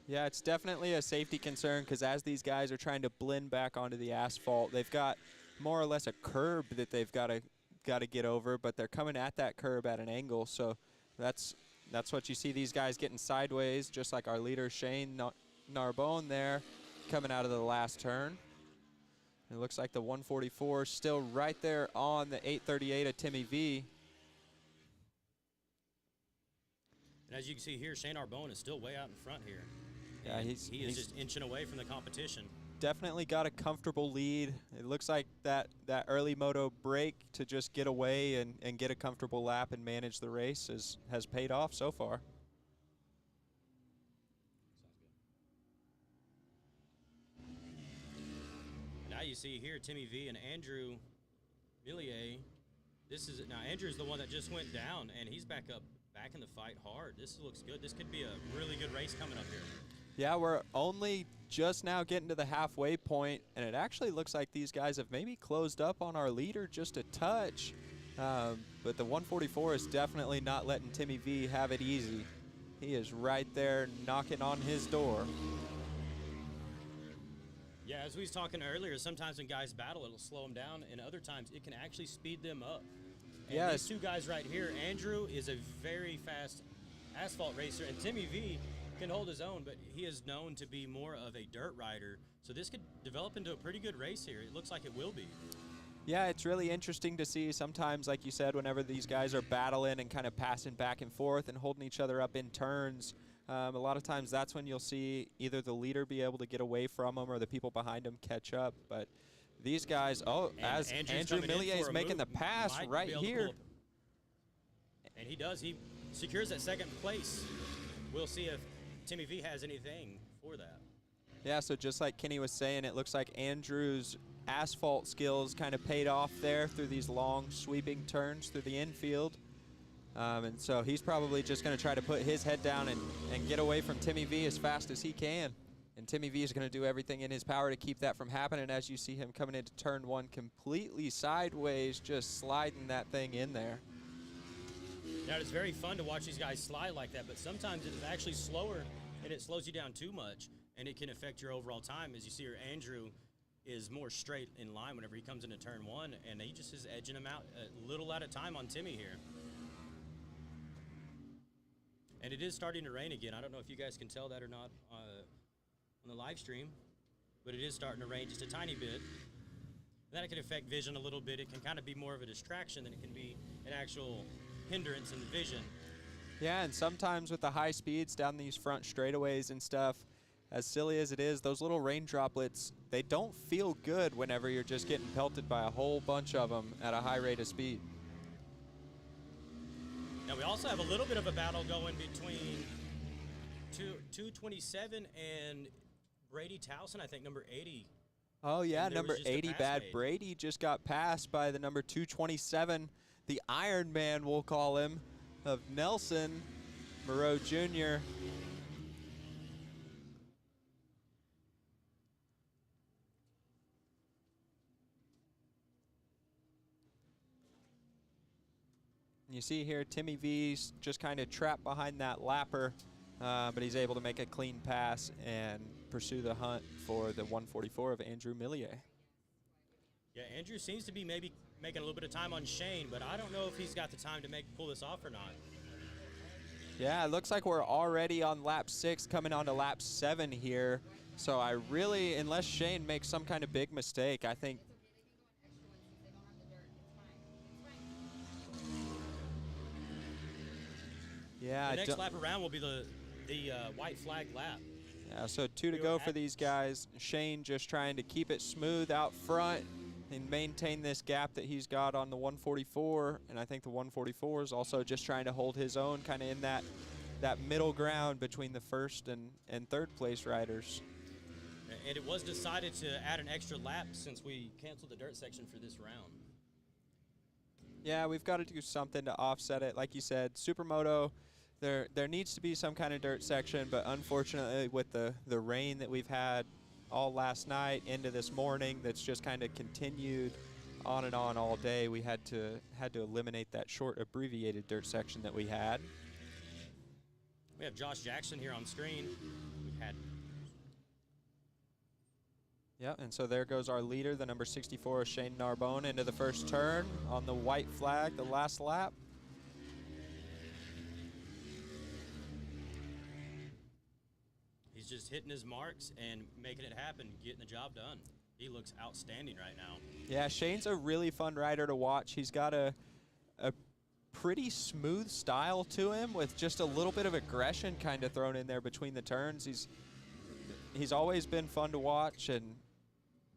Yeah, it's definitely a safety concern because as these guys are trying to blend back onto the asphalt, they've got more or less a curb that they've got to get over, but they're coming at that curb at an angle. So that's what you see these guys getting sideways, just like our leader Shane Narbonne there coming out of the last turn. It looks like the 144 still right there on the 838 of Timmy V. And as you can see here, Shane Arbone is still way out in front here. Yeah, he is just inching away from the competition. Definitely got a comfortable lead. It looks like that early moto break to just get away and get a comfortable lap and manage the race has paid off so far. Now you see here Timmy V and Andrew Millier. Now Andrew's the one that just went down, and he's back in the fight hard. This looks good. This could be a really good race coming up here. Yeah, we're only just now getting to the halfway point, and it actually looks like these guys have maybe closed up on our leader just a touch. But the 144 is definitely not letting Timmy V have it easy. He is right there knocking on his door. Yeah, as we was talking earlier, sometimes when guys battle, it'll slow them down, and other times it can actually speed them up. And these two guys right here, Andrew is a very fast asphalt racer, and Timmy V can hold his own, but he is known to be more of a dirt rider. So this could develop into a pretty good race here. It looks like it will be. Yeah, it's really interesting to see sometimes, like you said, whenever these guys are battling and kind of passing back and forth and holding each other up in turns, a lot of times that's when you'll see either the leader be able to get away from them or the people behind him catch up. But these guys, as Andrew Millier is making the pass right here. And he does. He secures that second place. We'll see if Timmy V has anything for that. Yeah, so just like Kenny was saying, it looks like Andrew's asphalt skills kind of paid off there through these long sweeping turns through the infield. And so he's probably just going to try to put his head down and get away from Timmy V as fast as he can. And Timmy V is going to do everything in his power to keep that from happening as you see him coming into turn one completely sideways, just sliding that thing in there. Now, it's very fun to watch these guys slide like that, but sometimes it is actually slower, and it slows you down too much, and it can affect your overall time. As you see here, Andrew is more straight in line whenever he comes into turn one, and he just is edging him out a little at a time on Timmy here. And it is starting to rain again. I don't know if you guys can tell that or not on the live stream, but it is starting to rain just a tiny bit. That can affect vision a little bit. It can kind of be more of a distraction than it can be an actual hindrance in vision. Yeah, and sometimes with the high speeds down these front straightaways and stuff, as silly as it is, those little rain droplets, they don't feel good whenever you're just getting pelted by a whole bunch of them at a high rate of speed. Now we also have a little bit of a battle going between 227 and Brady Towson, I think number 80. Oh yeah, number 80 Bad Brady just got passed by the number 227, the Iron Man we'll call him, of Nelson Moreau Jr. You see here Timmy V's just kind of trapped behind that lapper, but he's able to make a clean pass and pursue the hunt for the 144 of Andrew Millier. Yeah, Andrew seems to be maybe making a little bit of time on Shane, but I don't know if he's got the time to pull this off or not. Yeah, it looks like we're already on lap 6, coming on to lap 7 here. So I really, unless Shane makes some kind of big mistake, I think. Yeah, the next lap around will be the white flag lap. Yeah, so 2 to go for these guys. Shane just trying to keep it smooth out front and maintain this gap that he's got on the 144. And I think the 144 is also just trying to hold his own kind of in that middle ground between the first and third place riders. And it was decided to add an extra lap since we canceled the dirt section for this round. Yeah, we've got to do something to offset it. Like you said, Supermoto, there needs to be some kind of dirt section, but unfortunately with the rain that we've had all last night into this morning, that's just kind of continued on and on all day, we had to eliminate that short abbreviated dirt section that we had. We have Josh Jackson here on screen. We've had. Yeah, and so there goes our leader, the number 64, Shane Narbonne, into the first turn on the white flag, the last lap. He's just hitting his marks and making it happen, getting the job done. He looks outstanding right now. Yeah, Shane's a really fun rider to watch. He's got a pretty smooth style to him with just a little bit of aggression kind of thrown in there between the turns. He's always been fun to watch. And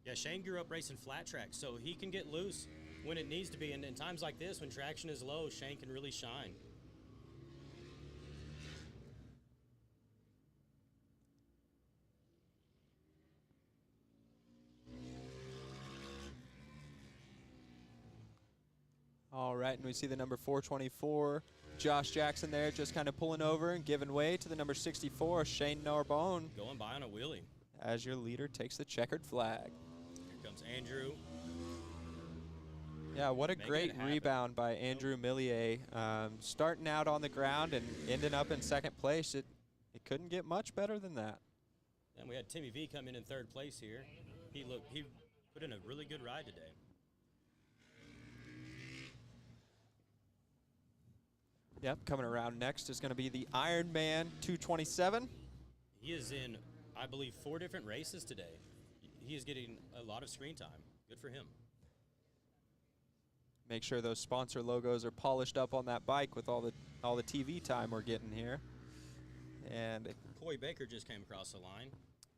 yeah, Shane grew up racing flat track, so he can get loose when it needs to be. And in times like this, when traction is low, Shane can really shine. All right, and we see the number 424, Josh Jackson there, just kind of pulling over and giving way to the number 64, Shane Narbonne. Going by on a wheelie. As your leader takes the checkered flag. Here comes Andrew. Yeah, what a great rebound by Andrew Millier. Starting out on the ground and ending up in second place. It couldn't get much better than that. And we had Timmy V come in third place here. He put in a really good ride today. Yep, coming around next is going to be the Iron Man 227. He is in, I believe, 4 different races today. He is getting a lot of screen time. Good for him. Make sure those sponsor logos are polished up on that bike with all the TV time we're getting here. And Coy Baker just came across the line.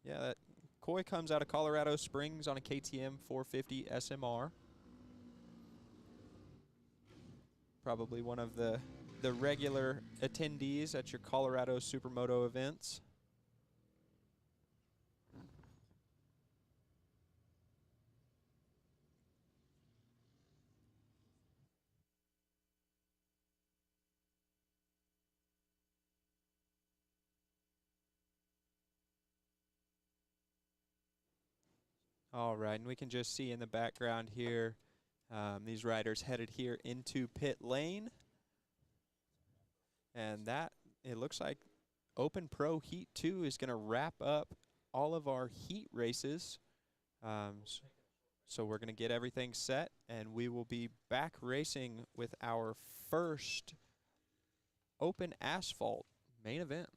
Yeah, Coy comes out of Colorado Springs on a KTM 450 SMR. Probably one of the regular attendees at your Colorado Supermoto events. All right, and we can just see in the background here, these riders headed here into pit lane. And that, it looks like Open Pro Heat 2 is going to wrap up all of our heat races. So we're going to get everything set, and we will be back racing with our first Open Asphalt main event.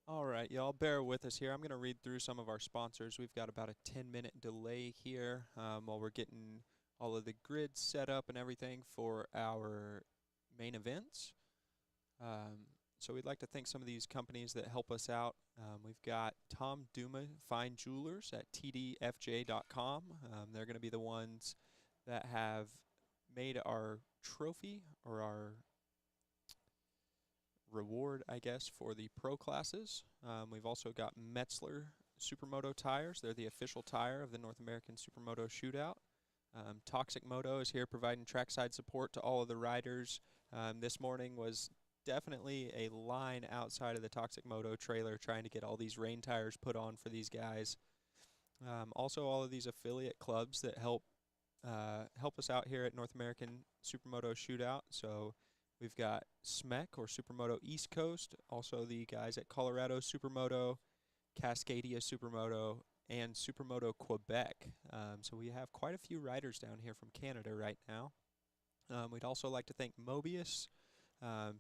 All right, y'all, bear with us here. I'm going to read through some of our sponsors. We've got about a 10-minute delay here while we're getting all of the grids set up and everything for our main events. So we'd like to thank some of these companies that help us out. We've got Tom Duma Fine Jewelers at tdfj.com. They're going to be the ones that have made our trophy or our reward, I guess, for the pro classes. We've also got Metzler Supermoto tires. They're the official tire of the North American Supermoto Shootout. Toxic Moto is here providing trackside support to all of the riders. This morning was definitely a line outside of the Toxic Moto trailer trying to get all these rain tires put on for these guys. Also, all of these affiliate clubs that help us out here at North American Supermoto Shootout. So we've got SMEC or Supermoto East Coast, also the guys at Colorado Supermoto, Cascadia Supermoto, and Supermoto Quebec. So we have quite a few riders down here from Canada right now. We'd also like to thank Mobius,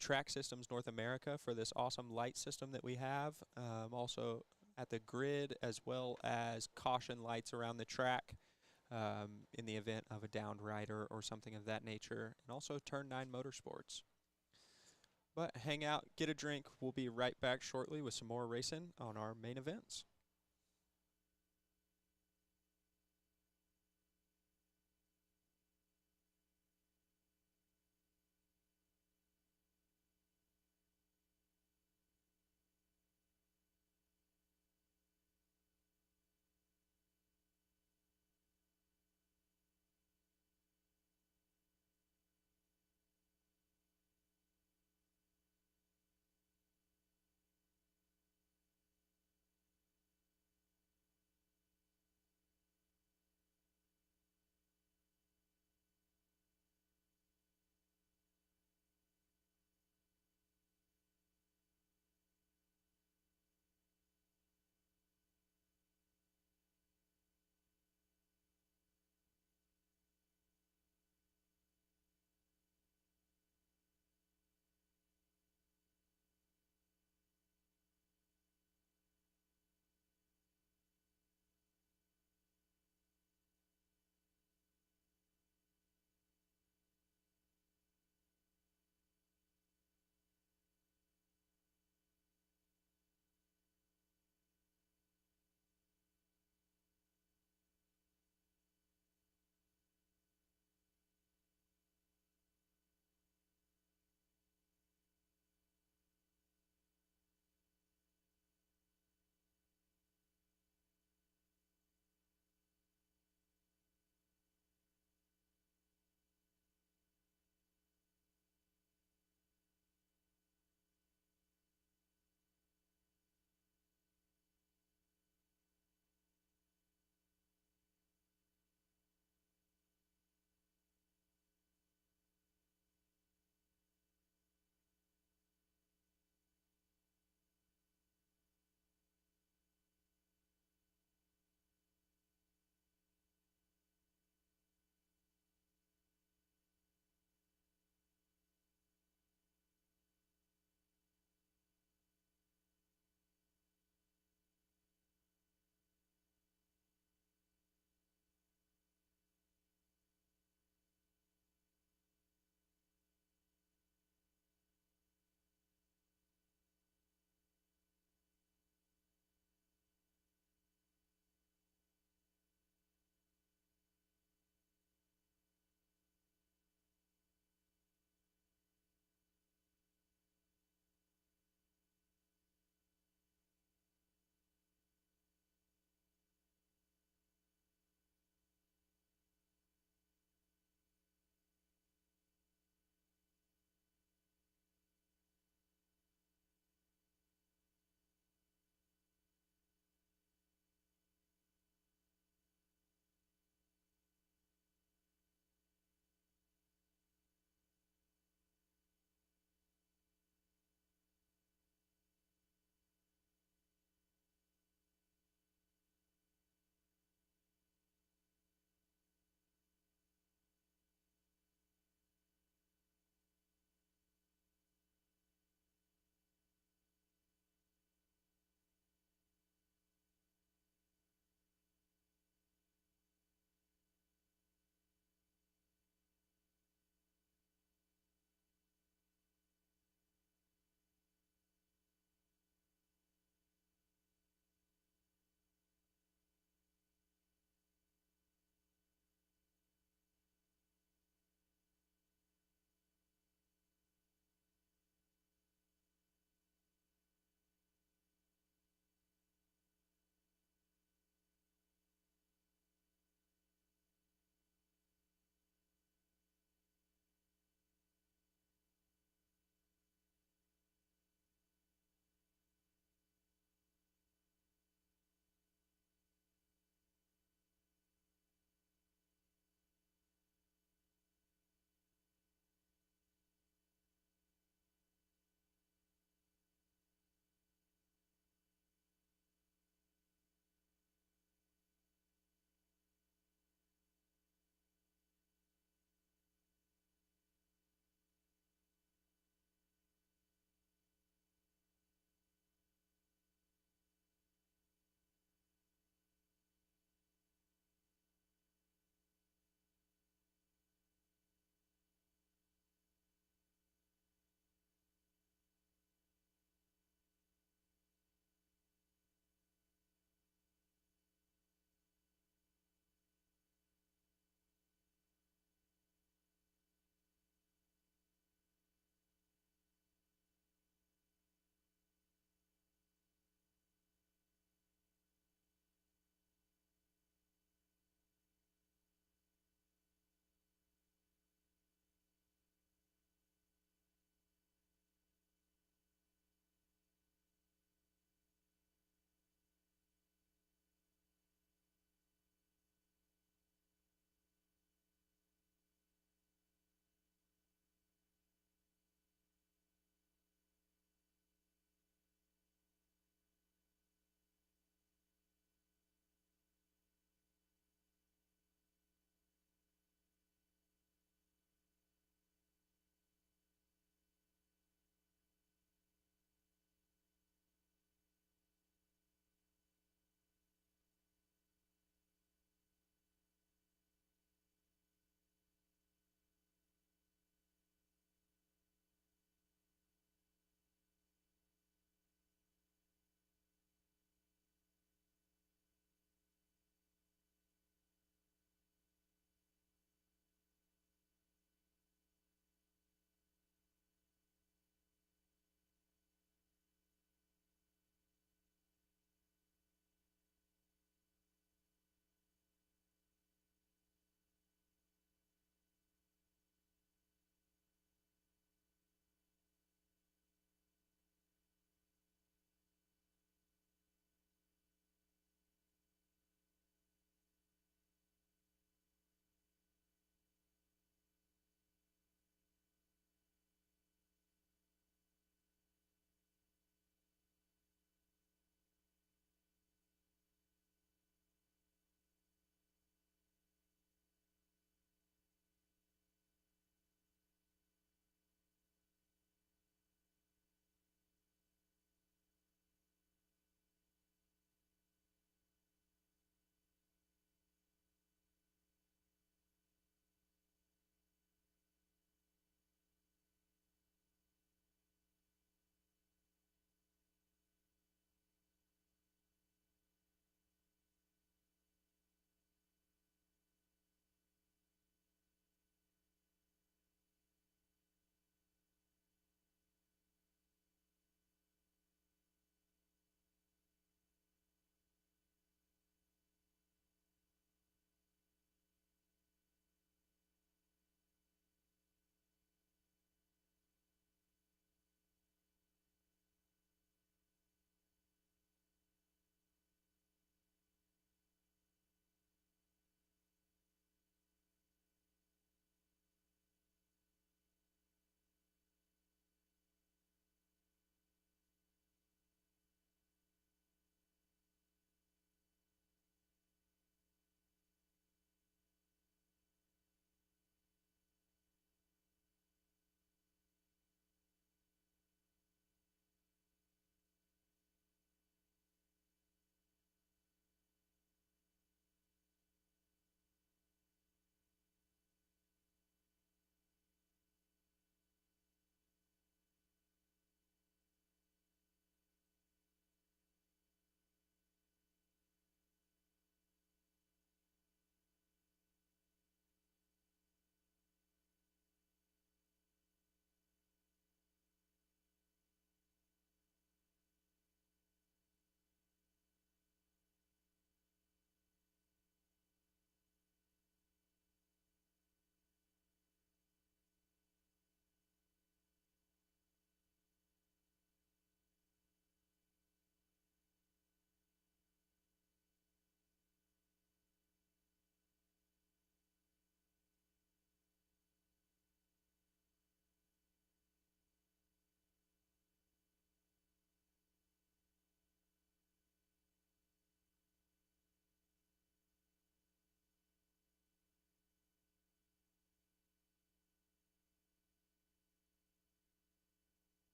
Track Systems North America for this awesome light system that we have. Also at the grid, as well as caution lights around the track in the event of a downed rider or something of that nature. And also Turn 9 Motorsports. But hang out, get a drink. We'll be right back shortly with some more racing on our main events.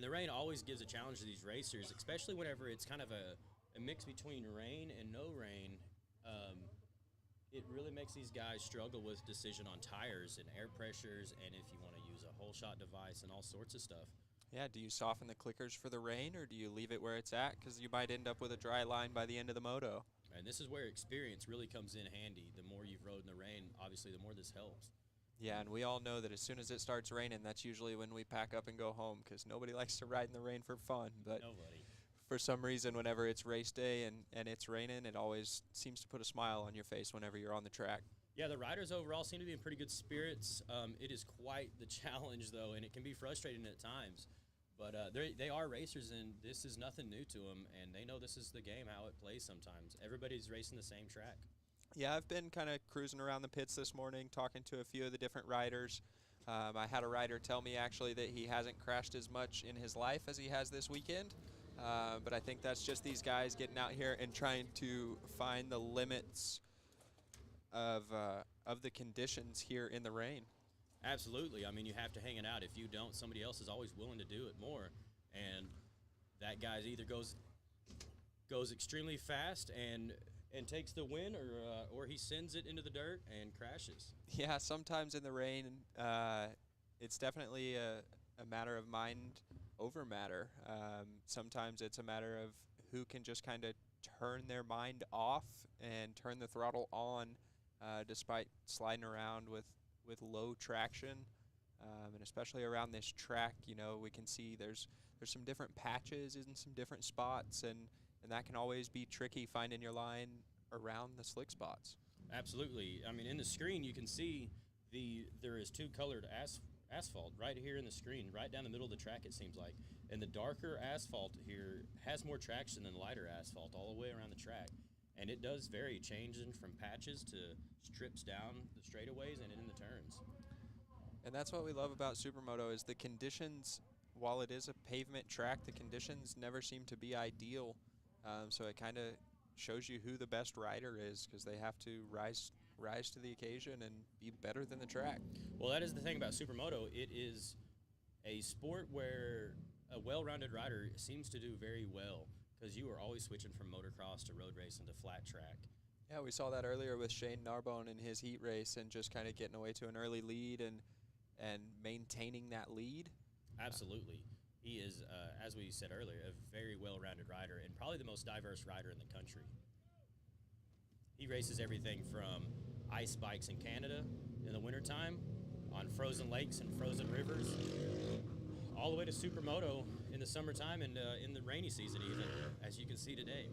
And the rain always gives a challenge to these racers, especially whenever it's kind of a mix between rain and no rain. It really makes these guys struggle with decision on tires and air pressures, and if you want to use a whole shot device and all sorts of stuff. Yeah, do you soften the clickers for the rain, or do you leave it where it's at? Because you might end up with a dry line by the end of the moto. And this is where experience really comes in handy. The more you've rode in the rain, obviously, the more this helps. Yeah, and we all know that as soon as it starts raining, that's usually when we pack up and go home, because nobody likes to ride in the rain for fun. But Nobody. for some reason, whenever it's race day and it's raining, it always seems to put a smile on your face whenever you're on the track. Yeah, the riders overall seem to be in pretty good spirits. It is quite the challenge, though, and it can be frustrating at times. But they are racers, and this is nothing new to them, and they know this is the game, how it plays sometimes. Everybody's racing the same track. Yeah, I've been kind of cruising around the pits this morning, talking to a few of the different riders. I had a rider tell me, actually, that he hasn't crashed as much in his life as he has this weekend. But I think that's just these guys getting out here and trying to find the limits of the conditions here in the rain. Absolutely. I mean, you have to hang it out. If you don't, somebody else is always willing to do it more. And that guy either goes extremely fast and takes the win, or he sends it into the dirt and crashes. Yeah, sometimes in the rain, it's definitely a matter of mind over matter. Sometimes it's a matter of who can just kind of turn their mind off and turn the throttle on despite sliding around with low traction. And especially around this track, you know, we can see there's some different patches in some different spots, and that can always be tricky, finding your line around the slick spots. Absolutely. I mean, in the screen, you can see there is two colored asphalt right here in the screen, right down the middle of the track, it seems like. And the darker asphalt here has more traction than lighter asphalt all the way around the track. And it does vary, changing from patches to strips down the straightaways and in the turns. And that's what we love about Supermoto is the conditions. While it is a pavement track, the conditions never seem to be ideal. So it kind of shows you who the best rider is, because they have to rise to the occasion and be better than the track. Well, that is the thing about Supermoto. It is a sport where a well-rounded rider seems to do very well, because you are always switching from motocross to road racing to flat track. Yeah, we saw that earlier with Shane Narbonne in his heat race, and just kind of getting away to an early lead and maintaining that lead. Absolutely. He is, as we said earlier, a very well-rounded rider and probably the most diverse rider in the country. He races everything from ice bikes in Canada in the wintertime, on frozen lakes and frozen rivers, all the way to Supermoto in the summertime and in the rainy season even, as you can see today.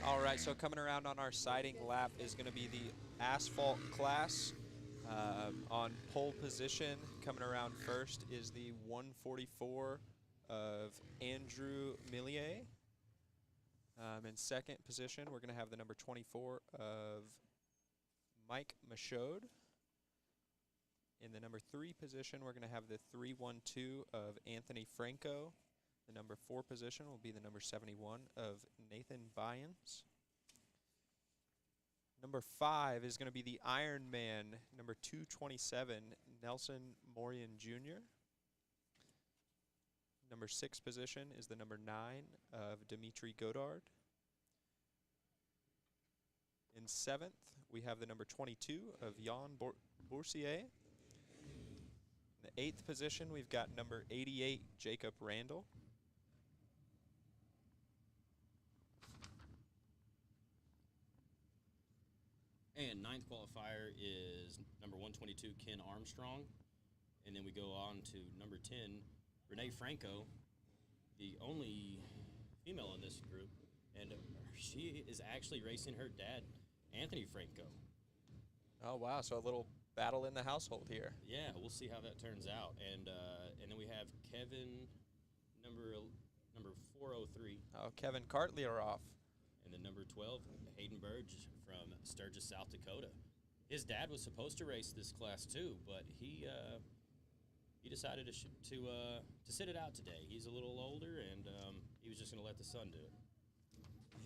All right, so coming around on our siding lap is going to be the Asphalt class. On pole position, coming around first is the 144 of Andrew Millier. In second position, we're going to have the number 24 of Mike Michaud. In the number 3 position, we're going to have the 312 of Anthony Franco. The number 4 position will be the number 71 of Nathan Byams. Number 5 is going to be the Iron Man, number 227, Nelson Morian Jr. Number 6 position is the number 9 of Dimitri Godard. In 7th, we have the number 22 of Jan Boursier. In the 8th position, we've got number 88, Jacob Randall. And ninth qualifier is number 122, Ken Armstrong. And then we go on to number 10, Renee Franco, the only female in this group. And she is actually racing her dad, Anthony Franco. Oh, wow. So a little battle in the household here. Yeah, we'll see how that turns out. And then we have Kevin, number 403. Oh, Kevin Cartlier off. And then number 12, Hayden Burge from Sturgis, South Dakota. His dad was supposed to race this class too, but he decided to sit it out today. He's a little older, and he was just going to let the son do it.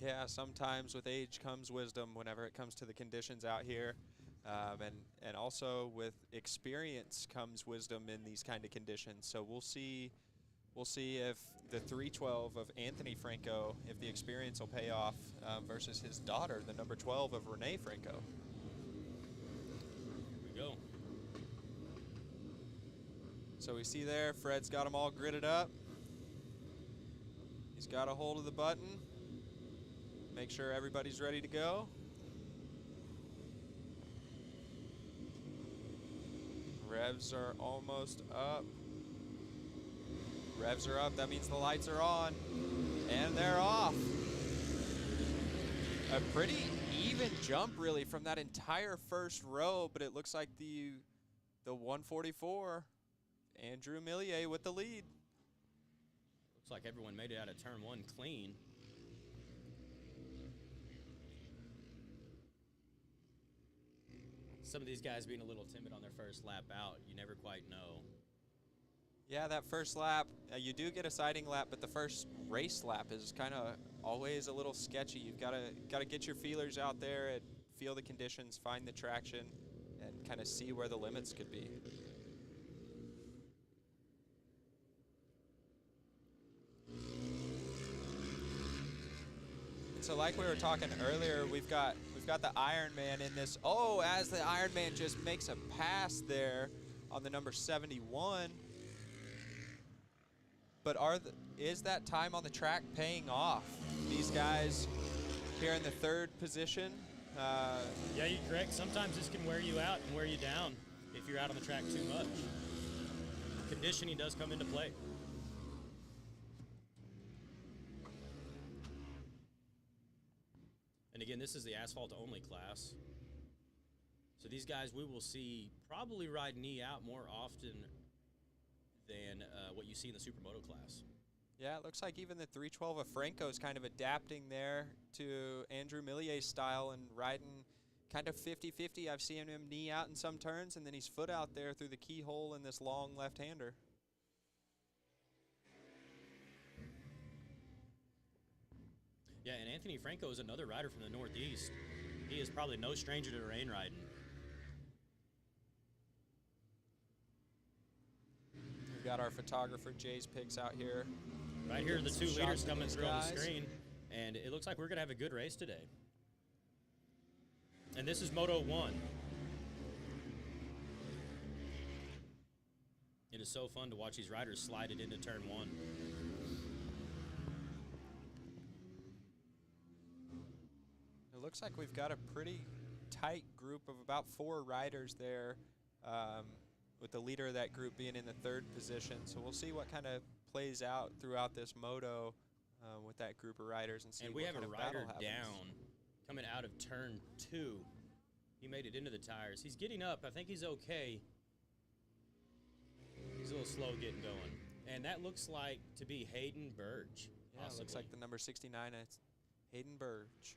Yeah, sometimes with age comes wisdom whenever it comes to the conditions out here. And also with experience comes wisdom in these kind of conditions. So we'll see if the 312 of Anthony Franco, if the experience will pay off versus his daughter, the number 12 of Renee Franco. Here we go. So we see there, Fred's got them all gridded up. He's got a hold of the button. Make sure everybody's ready to go. Revs are almost up. Revs are up, that means the lights are on. And they're off. A pretty even jump really from that entire first row, but it looks like the 144, Andrew Millier with the lead. Looks like everyone made it out of turn 1 clean. Some of these guys being a little timid on their first lap out, you never quite know. Yeah, that first lap, you do get a sighting lap, but the first race lap is kind of always a little sketchy. You've got to get your feelers out there and feel the conditions, find the traction, and kind of see where the limits could be. So like we were talking earlier, we've got the Iron Man in this. Oh, as the Iron Man just makes a pass there on the number 71. But is that time on the track paying off? These guys here in the third position. Yeah, you're correct. Sometimes this can wear you out and wear you down if you're out on the track too much. Conditioning does come into play. And again, this is the asphalt-only class. So these guys we will see probably ride knee out more often than what you see in the Supermoto class. Yeah, it looks like even the 312 of Franco is kind of adapting there to Andrew Millier's style and riding kind of 50-50. I've seen him knee out in some turns, and then he's foot out there through the keyhole in this long left-hander. Yeah, and Anthony Franco is another rider from the Northeast. He is probably no stranger to rain riding. We've got our photographer Jay's picks out here. Right here are the two leaders coming through on the guys. screen, and it looks like we're going to have a good race today. And this is Moto 1. It is so fun to watch these riders slide it into turn 1. It looks like we've got a pretty tight group of about 4 riders there, with the leader of that group being in the 3rd position. So we'll see what kind of plays out throughout this moto with that group of riders and see And we what have kind a of battle rider happens. down coming out of turn 2. He made it into the tires. He's getting up. I think he's okay. He's a little slow getting going. And that looks like to be Hayden Burge. Yeah, it looks like the number 69. It's Hayden Burge.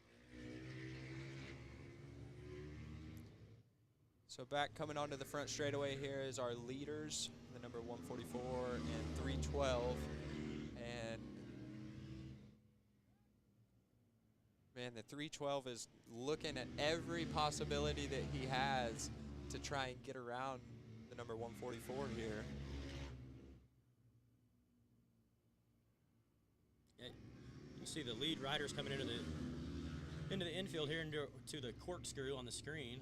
So back coming onto the front straightaway here is our leaders, the number 144 and 312. And man, the 312 is looking at every possibility that he has to try and get around the number 144 here. You see the lead riders coming into the infield here to the corkscrew on the screen.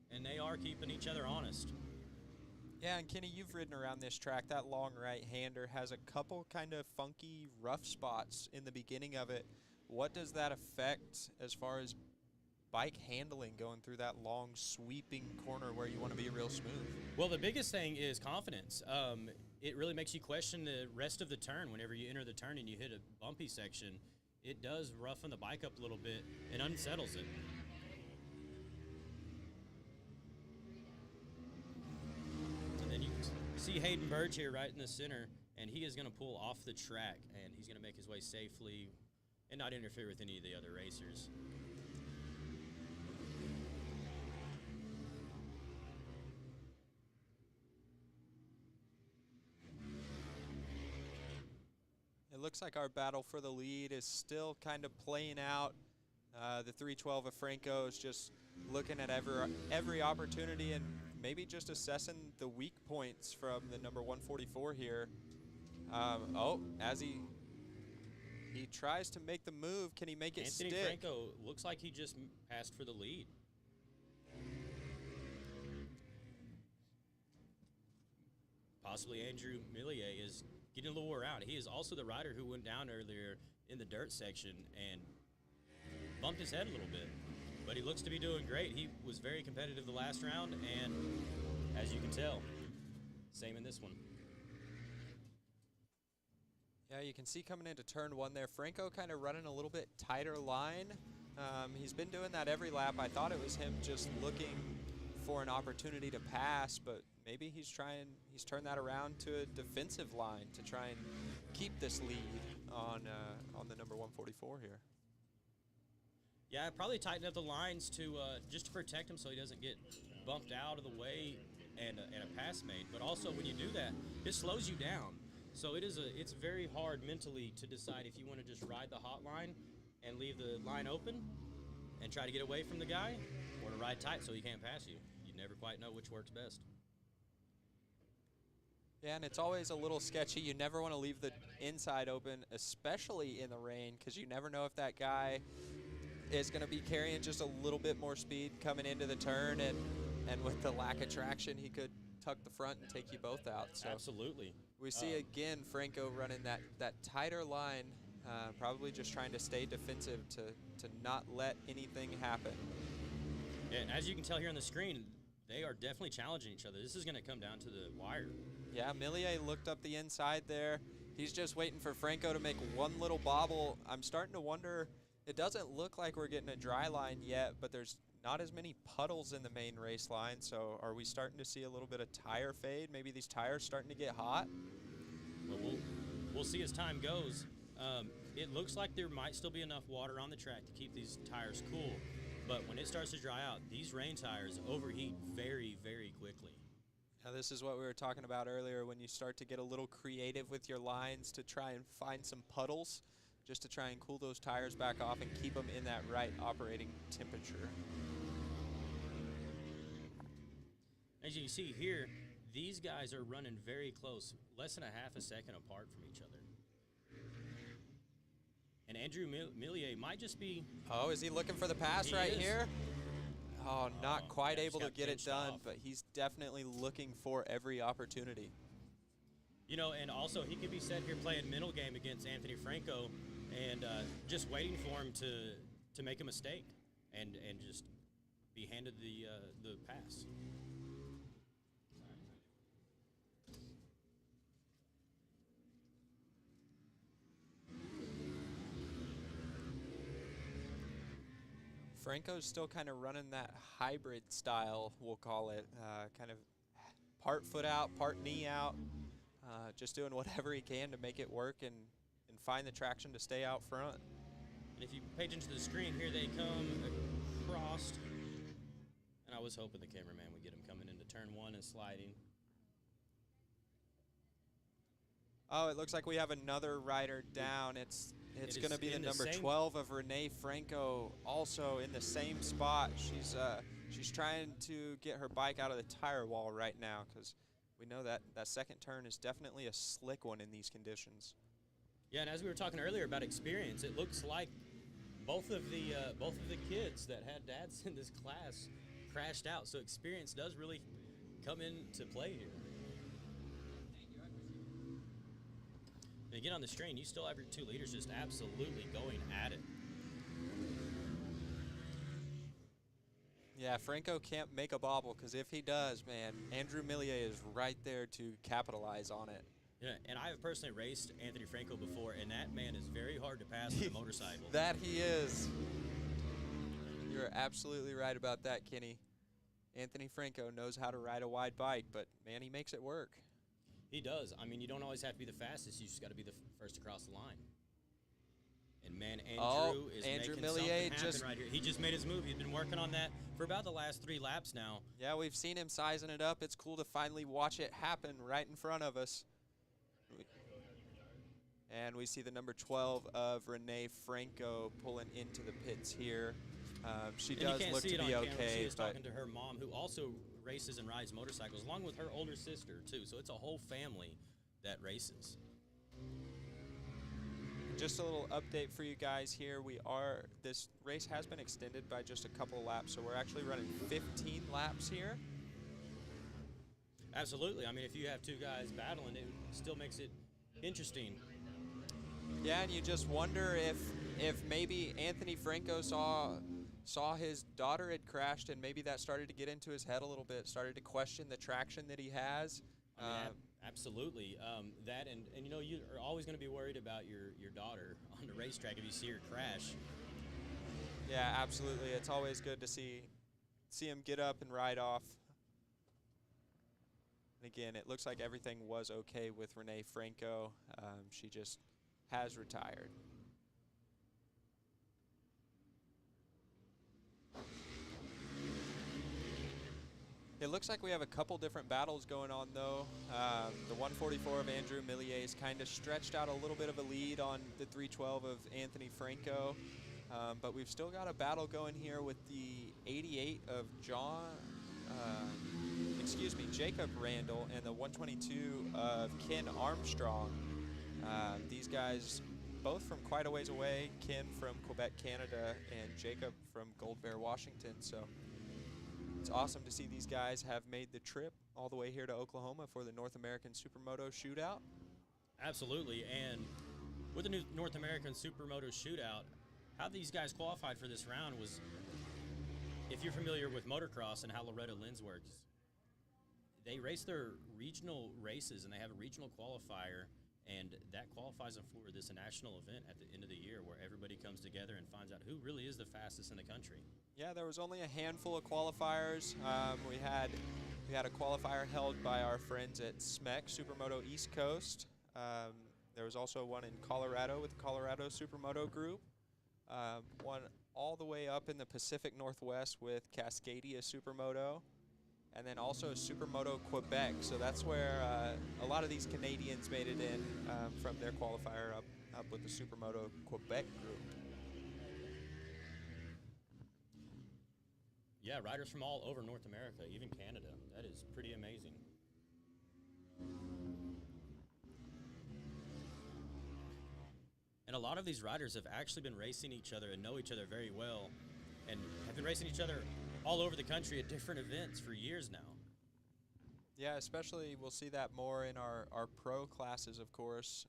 And they are keeping each other honest. Yeah, and Kenny, you've ridden around this track. That long right-hander has a couple kind of funky, rough spots in the beginning of it. What does that affect as far as bike handling going through that long sweeping corner where you want to be real smooth? Well, the biggest thing is confidence. It really makes you question the rest of the turn. Whenever you enter the turn and you hit a bumpy section, it does roughen the bike up a little bit and unsettles it. And then you see Hayden Burge here right in the center, and he is going to pull off the track, and he's going to make his way safely and not interfere with any of the other racers. It looks like our battle for the lead is still kind of playing out. The 312 of Franco is just looking at every opportunity and maybe just assessing the weak points from the number 144 here. As he tries to make the move, can he make it stick? Anthony Franco looks like he just passed for the lead. Possibly Andrew Millier is getting a little wore out. He is also the rider who went down earlier in the dirt section and bumped his head a little bit. But he looks to be doing great. He was very competitive the last round, and as you can tell, same in this one. Yeah, you can see coming into turn one there, Franco kind of running a little bit tighter line. He's been doing that every lap. I thought it was him just looking for an opportunity to pass, but maybe he's turned that around to a defensive line to try and keep this lead on the number 144 here. Yeah, I'd probably tighten up the lines to just to protect him so he doesn't get bumped out of the way and a pass made. But also when you do that, it slows you down. So it's very hard mentally to decide if you want to just ride the hot line and leave the line open and try to get away from the guy, or to ride tight so he can't pass you. You never quite know which works best. Yeah, and it's always a little sketchy. You never want to leave the inside open, especially in the rain, because you never know if that guy is going to be carrying just a little bit more speed coming into the turn, and with the lack of traction, he could tuck the front and take you both out. So absolutely. We see again Franco running that tighter line, probably just trying to stay defensive to not let anything happen. Yeah, and as you can tell here on the screen, they are definitely challenging each other. This is going to come down to the wire. Yeah, Millier looked up the inside there. He's just waiting for Franco to make one little bobble. I'm starting to wonder, it doesn't look like we're getting a dry line yet, but there's not as many puddles in the main race line, so are we starting to see a little bit of tire fade? Maybe these tires starting to get hot? Well, we'll see as time goes. It looks like there might still be enough water on the track to keep these tires cool, but when it starts to dry out, these rain tires overheat very, very quickly. Now, this is what we were talking about earlier, when you start to get a little creative with your lines to try and find some puddles, just to try and cool those tires back off and keep them in that right operating temperature. As you can see here, these guys are running very close, less than a half a second apart from each other. And Andrew Millier might just be... Oh, is he looking for the pass right here? Oh, not quite able to get it done, but he's definitely looking for every opportunity. You know, and also he could be set here playing mental game against Anthony Franco and just waiting for him to make a mistake and just be handed the pass. Franco's still kind of running that hybrid style, we'll call it, kind of part foot out, part knee out, just doing whatever he can to make it work and find the traction to stay out front. And if you pay attention to the screen here, they come across, and I was hoping the cameraman would get him coming into turn one and sliding. Oh, it looks like we have another rider down. It's going to be the number 12 of Renee Franco, also in the same spot. She's trying to get her bike out of the tire wall right now, because we know that second turn is definitely a slick one in these conditions. Yeah, and as we were talking earlier about experience, it looks like both of the kids that had dads in this class crashed out. So experience does really come into play here. And again, on the screen, you still have your 2 leaders just absolutely going at it. Yeah, Franco can't make a bobble, because if he does, man, Andrew Millier is right there to capitalize on it. Yeah, and I have personally raced Anthony Franco before, and that man is very hard to pass on a motorcycle. That he is. You're absolutely right about that, Kenny. Anthony Franco knows how to ride a wide bike, but, man, he makes it work. He does. I mean, you don't always have to be the fastest. You just got to be the first across the line. And, man, Andrew is Andrew making Millier something happen right here. He just made his move. He's been working on that for about the last 3 laps now. Yeah, we've seen him sizing it up. It's cool to finally watch it happen right in front of us. And we see the number 12 of Renee Franco pulling into the pits here. She does look to be okay. She is talking to her mom, who also races and rides motorcycles, along with her older sister, too. So it's a whole family that races. Just a little update for you guys here. This race has been extended by just a couple laps, so we're actually running 15 laps here. Absolutely. I mean, if you have 2 guys battling, it still makes it interesting. Yeah, and you just wonder if maybe Anthony Franco saw his daughter had crashed, and maybe that started to get into his head a little bit, started to question the traction that he has. I mean, absolutely. That and you know, you are always going to be worried about your daughter on the racetrack if you see her crash. Yeah, absolutely. It's always good to see him get up and ride off. And again, it looks like everything was okay with Renee Franco. She just has retired. It looks like we have a couple different battles going on, though. The 144 of Andrew Millier is kind of stretched out a little bit of a lead on the 312 of Anthony Franco. But we've still got a battle going here with the 88 of Jacob Randall and the 122 of Ken Armstrong. These guys both from quite a ways away, Ken from Quebec, Canada, and Jacob from Gold Bear, Washington. So it's awesome to see these guys have made the trip all the way here to Oklahoma for the North American Supermoto Shootout. Absolutely, and with the new North American Supermoto Shootout, how these guys qualified for this round was, if you're familiar with motocross and how Loretta Lynn's works, they race their regional races and they have a regional qualifier, and that qualifies them for this national event at the end of the year where everybody comes together and finds out who really is the fastest in the country. Yeah, there was only a handful of qualifiers. We had a qualifier held by our friends at SMEC, Supermoto East Coast. There was also one in Colorado with the Colorado Supermoto Group. One all the way up in the Pacific Northwest with Cascadia Supermoto. And then also Supermoto Quebec. So that's where a lot of these Canadians made it in from their qualifier up with the Supermoto Quebec group. Yeah, riders from all over North America, even Canada. That is pretty amazing. And a lot of these riders have actually been racing each other and know each other very well and have been racing each other all over the country at different events for years now. Yeah, especially we'll see that more in our pro classes, of course,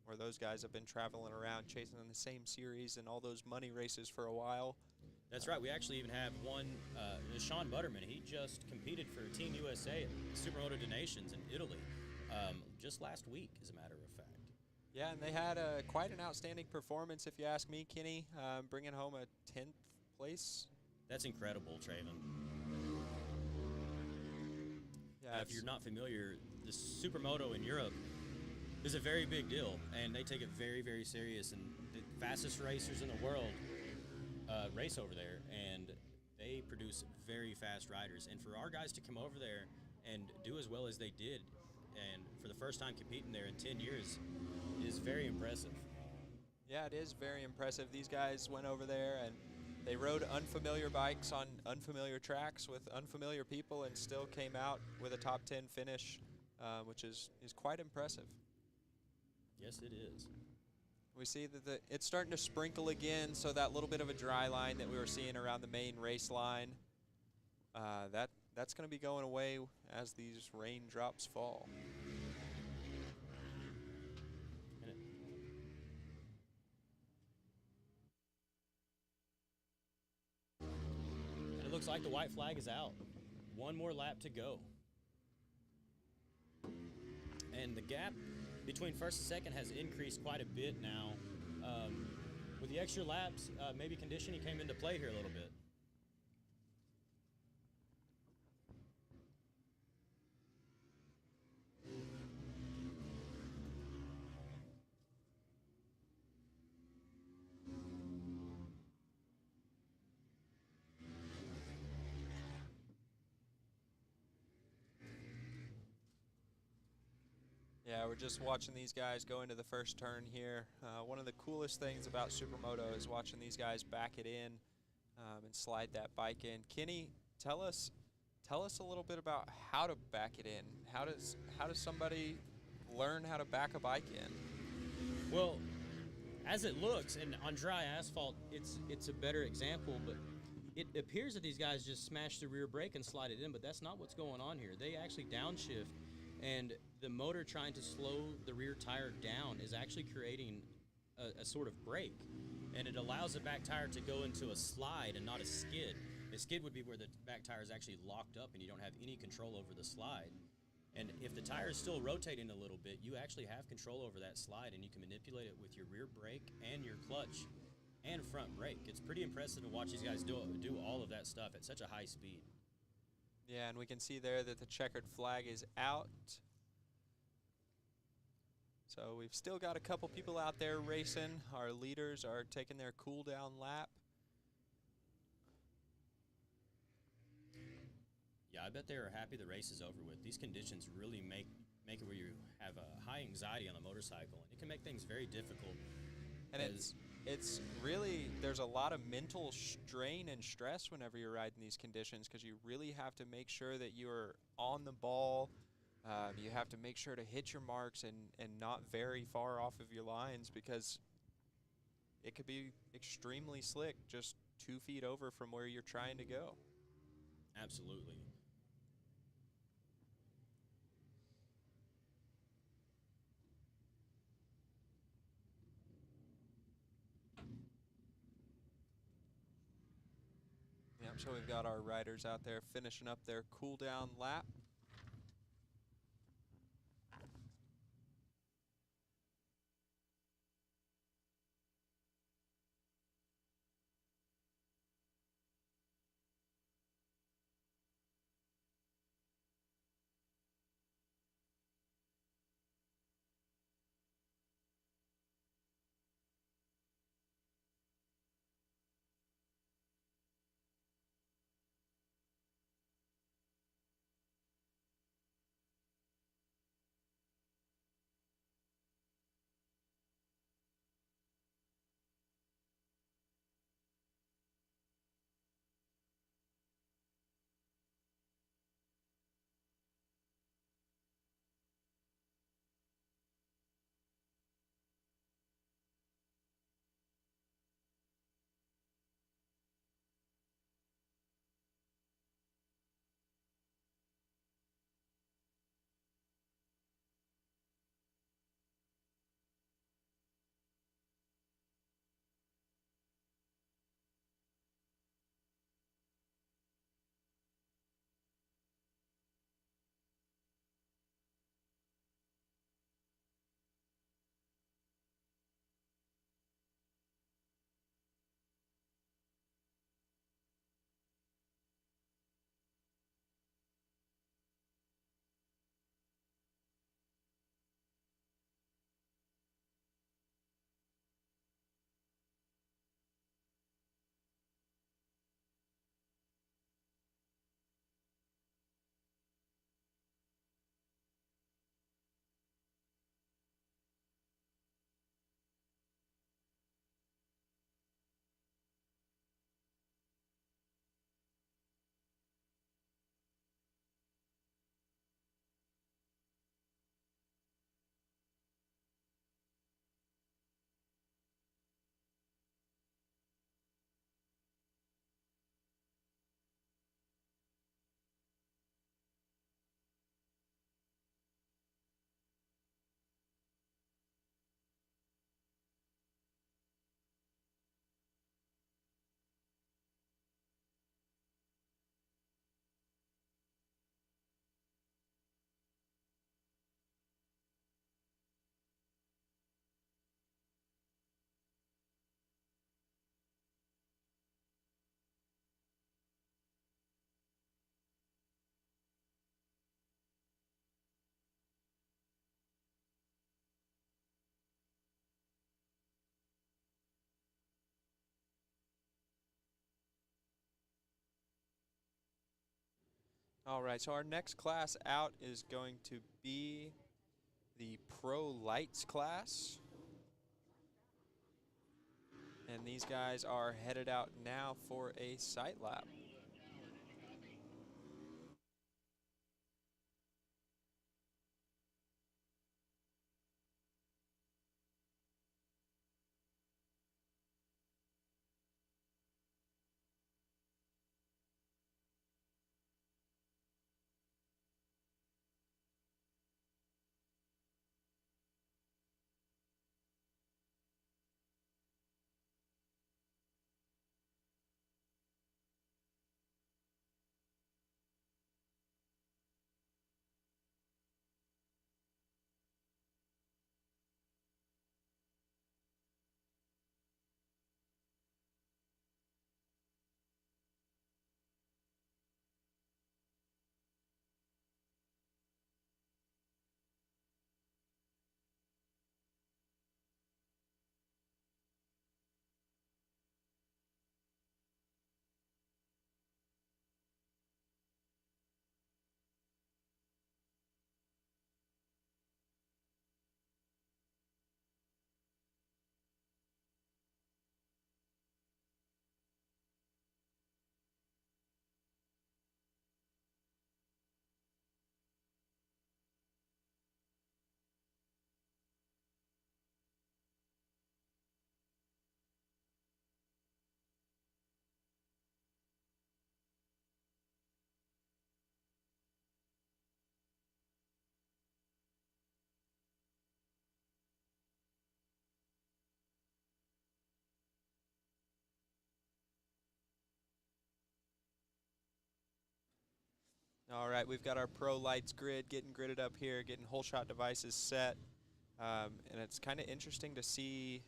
where those guys have been traveling around chasing the same series and all those money races for a while. That's right. We actually even have one, Sean Butterman. He just competed for Team USA at Supermoto Donations in Italy just last week, as a matter of fact. Yeah, and they had quite an outstanding performance, if you ask me, Kenny, bringing home a 10th place. That's incredible, Traven. Yeah, if you're not familiar, the Supermoto in Europe is a very big deal, and they take it very, very serious. And the fastest racers in the world race over there, and they produce very fast riders. And for our guys to come over there and do as well as they did, and for the first time competing there in 10 years, is very impressive. Yeah, it is very impressive. These guys went over there and they rode unfamiliar bikes on unfamiliar tracks with unfamiliar people and still came out with a top 10 finish, which is quite impressive. Yes, it is. We see that it's starting to sprinkle again, so that little bit of a dry line that we were seeing around the main race line, that's going to be going away as these raindrops fall. And it looks looks like the white flag is out. One more lap to go. And the gap between first and second has increased quite a bit now. With the extra laps, maybe conditioning came into play here a little bit. Yeah, we're just watching these guys go into the first turn here. One of the coolest things about Supermoto is watching these guys back it in and slide that bike in. Kenny, tell us a little bit about how to back it in. How does somebody learn how to back a bike in? Well, as it looks, and on dry asphalt, it's a better example, but it appears that these guys just smash the rear brake and slide it in, but that's not what's going on here. They actually downshift, and the motor trying to slow the rear tire down is actually creating a sort of brake, and it allows the back tire to go into a slide and not a skid. A skid would be where the back tire is actually locked up and you don't have any control over the slide. And if the tire is still rotating a little bit, you actually have control over that slide, and you can manipulate it with your rear brake and your clutch and front brake. It's pretty impressive to watch these guys do all of that stuff at such a high speed. Yeah, and we can see there that the checkered flag is out. So we've still got a couple people out there racing. Our leaders are taking their cool down lap. Yeah, I bet they are happy the race is over with. These conditions really make it where you have a high anxiety on the motorcycle, and it can make things very difficult. And it's really, there's a lot of mental strain and stress whenever you're riding these conditions, because you really have to make sure that you're on the ball. You have to make sure to hit your marks and not very far off of your lines, because it could be extremely slick just 2 feet over from where you're trying to go. Absolutely. Yep, so we've got our riders out there finishing up their cool down lap. All right, so our next class out is going to be the Pro Lights class. And these guys are headed out now for a sight lap. All right, we've got our Pro Lights grid getting gridded up here, getting whole shot devices set. And it's kind of interesting to see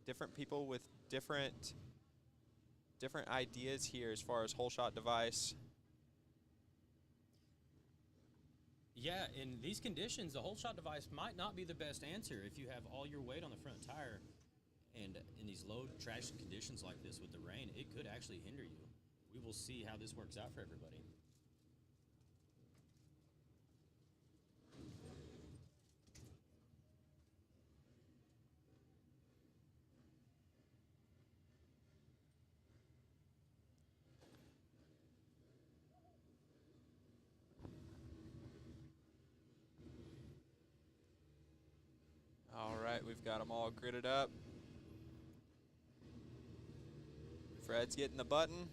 different people with different ideas here as far as whole shot device. Yeah, in these conditions, the whole shot device might not be the best answer if you have all your weight on the front tire. And in these low traction conditions like this with the rain, it could actually hinder you. We will see how this works out for everybody. All right, we've got them all gridded up. Fred's getting the button.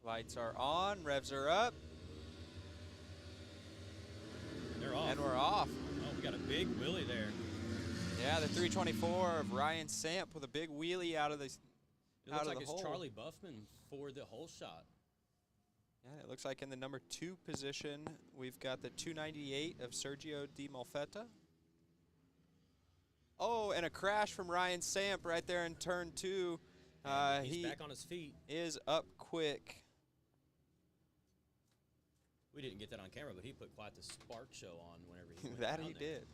Lights are on, revs are up. They're off. And we're off. Oh, we got a big wheelie there. Yeah, the 324 of Ryan Samp with a big wheelie out of the It looks like the it's hole. Charlie Buffman for the whole shot. Yeah, it looks like in the number 2 position, we've got the 298 of Sergio Di Malfetta. Oh, and a crash from Ryan Samp right there in turn 2. He's back on his feet. Is up quick. We didn't get that on camera, but he put quite the spark show on whenever he went That down he there. did.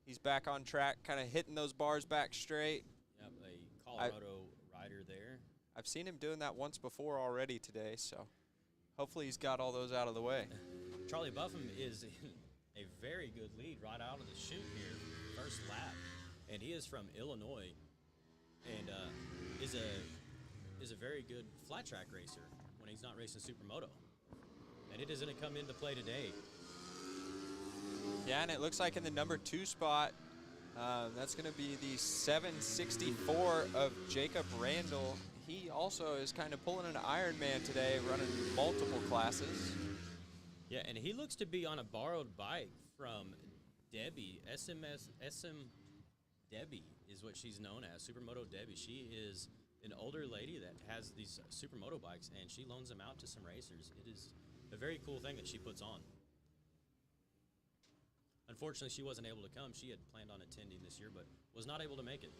He's back on track, kind of hitting those bars back straight. Yep, a Colorado rider there. I've seen him doing that once before already today, so hopefully he's got all those out of the way. Charlie Buffum is in a very good lead right out of the chute here, first lap. And he is from Illinois and is a very good flat track racer when he's not racing Supermoto. And it is going to come into play today. Yeah, and it looks like in the number 2 spot, that's going to be the 764 of Jacob Randall. He also is kind of pulling an Ironman today, running multiple classes. Yeah, and he looks to be on a borrowed bike from Debbie. SM Debbie is what she's known as, Supermoto Debbie. She is an older lady that has these Supermoto bikes, and she loans them out to some racers. It is a very cool thing that she puts on. Unfortunately, she wasn't able to come. She had planned on attending this year, but was not able to make it.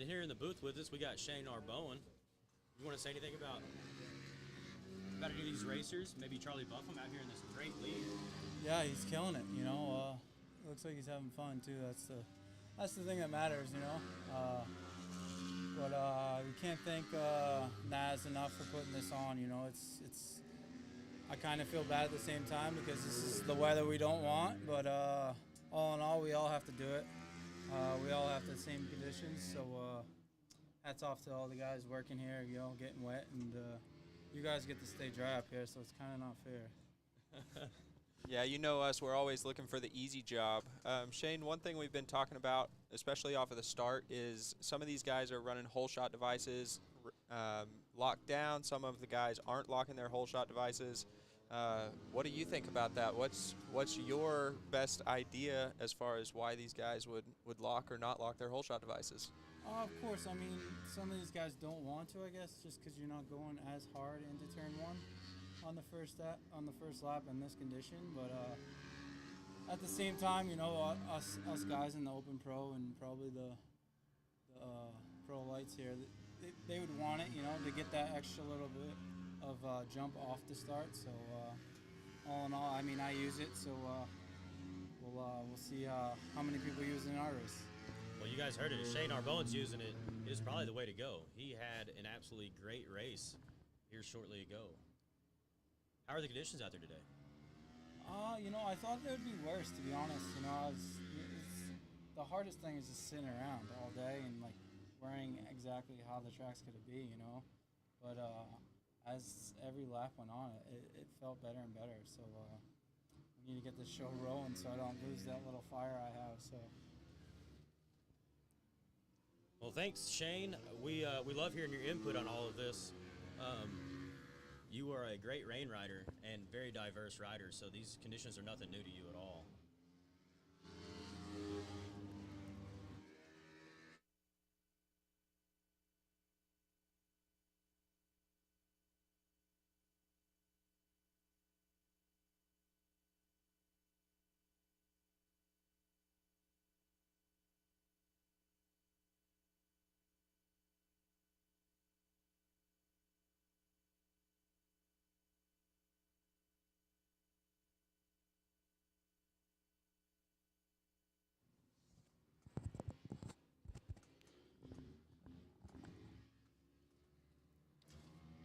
And here in the booth with us, we got Shane Arboen. You want to say anything about any of these racers? Maybe Charlie Buffum out here in this great lead. Yeah, he's killing it. You know, looks like he's having fun too. That's the thing that matters. You know. But we can't thank Naz enough for putting this on. You know, it's. I kind of feel bad at the same time because this is the weather we don't want. But all in all, we all have to do it. We all have the same conditions. So hats off to all the guys working here. You know, getting wet, and you guys get to stay dry up here. So it's kind of not fair. Yeah, you know us. We're always looking for the easy job. Shane, one thing we've been talking about, especially off of the start, is some of these guys are running hole shot devices locked down. Some of the guys aren't locking their hole shot devices. What do you think about that? What's your best idea as far as why these guys would lock or not lock their hole shot devices? Of course, I mean, some of these guys don't want to, I guess, just because you're not going as hard into turn one on the first lap in this condition. But at the same time, you know, us guys in the Open Pro and probably the Pro Lights here, they would want it, you know, to get that extra little bit of jump off the start. So all in all, I mean, I use it, so we'll see how many people use it in our race. Well, you guys heard it. If Shane Arboen's using it, it's probably the way to go. He had an absolutely great race here shortly ago. How are the conditions out there today? You know, I thought they would be worse, to be honest. You know, the hardest thing is just sitting around all day and like wearing exactly how the track's gonna be, you know. But as every lap went on, it felt better and better. So we need to get this show rolling so I don't lose that little fire I have. So. Well, thanks, Shane. We love hearing your input on all of this. You are a great rain rider and very diverse rider, so these conditions are nothing new to you at all.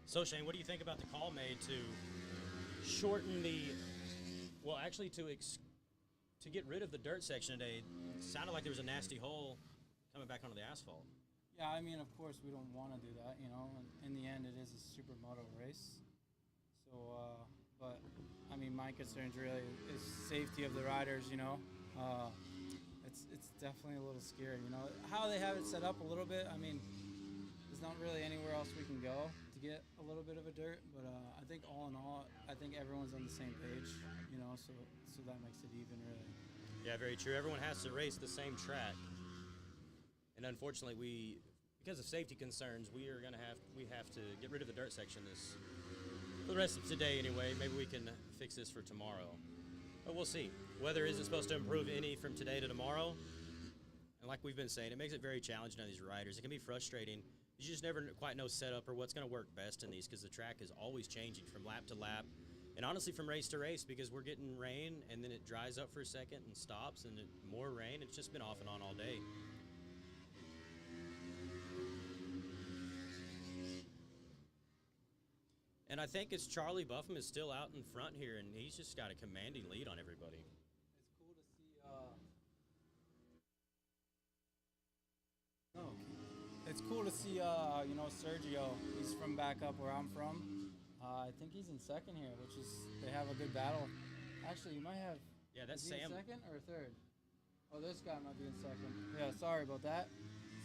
So, Shane, what do you think about the call made to shorten to get rid of the dirt section today? It sounded like there was a nasty hole coming back onto the asphalt. Yeah, I mean, of course, we don't want to do that, you know. In the end, it is a supermoto race. So, but, I mean, my concerns really is safety of the riders, you know. It's definitely a little scary, you know. How they have it set up a little bit, I mean, there's not really anywhere else we can go to get a little bit of a dirt, but I think all in all, I think everyone's on the same page, you know, so that makes it even, really. Yeah, very true. Everyone has to race the same track, and unfortunately, because of safety concerns, we have to get rid of the dirt section for the rest of today anyway. Maybe we can fix this for tomorrow, but we'll see. Weather isn't supposed to improve any from today to tomorrow, and like we've been saying, it makes it very challenging on these riders. It can be frustrating. You just never quite know setup or what's going to work best in these because the track is always changing from lap to lap and honestly from race to race because we're getting rain and then it dries up for a second and stops and more rain. It's just been off and on all day. And I think it's Charlie Buffum is still out in front here and he's just got a commanding lead on everybody. It's cool to see It's cool to see, you know, Sergio. He's from back up where I'm from. I think he's in second here, which is, they have a good battle. Actually, you might have, yeah, that's is he Sam. in second or third? Oh, this guy might be in second. Yeah, sorry about that.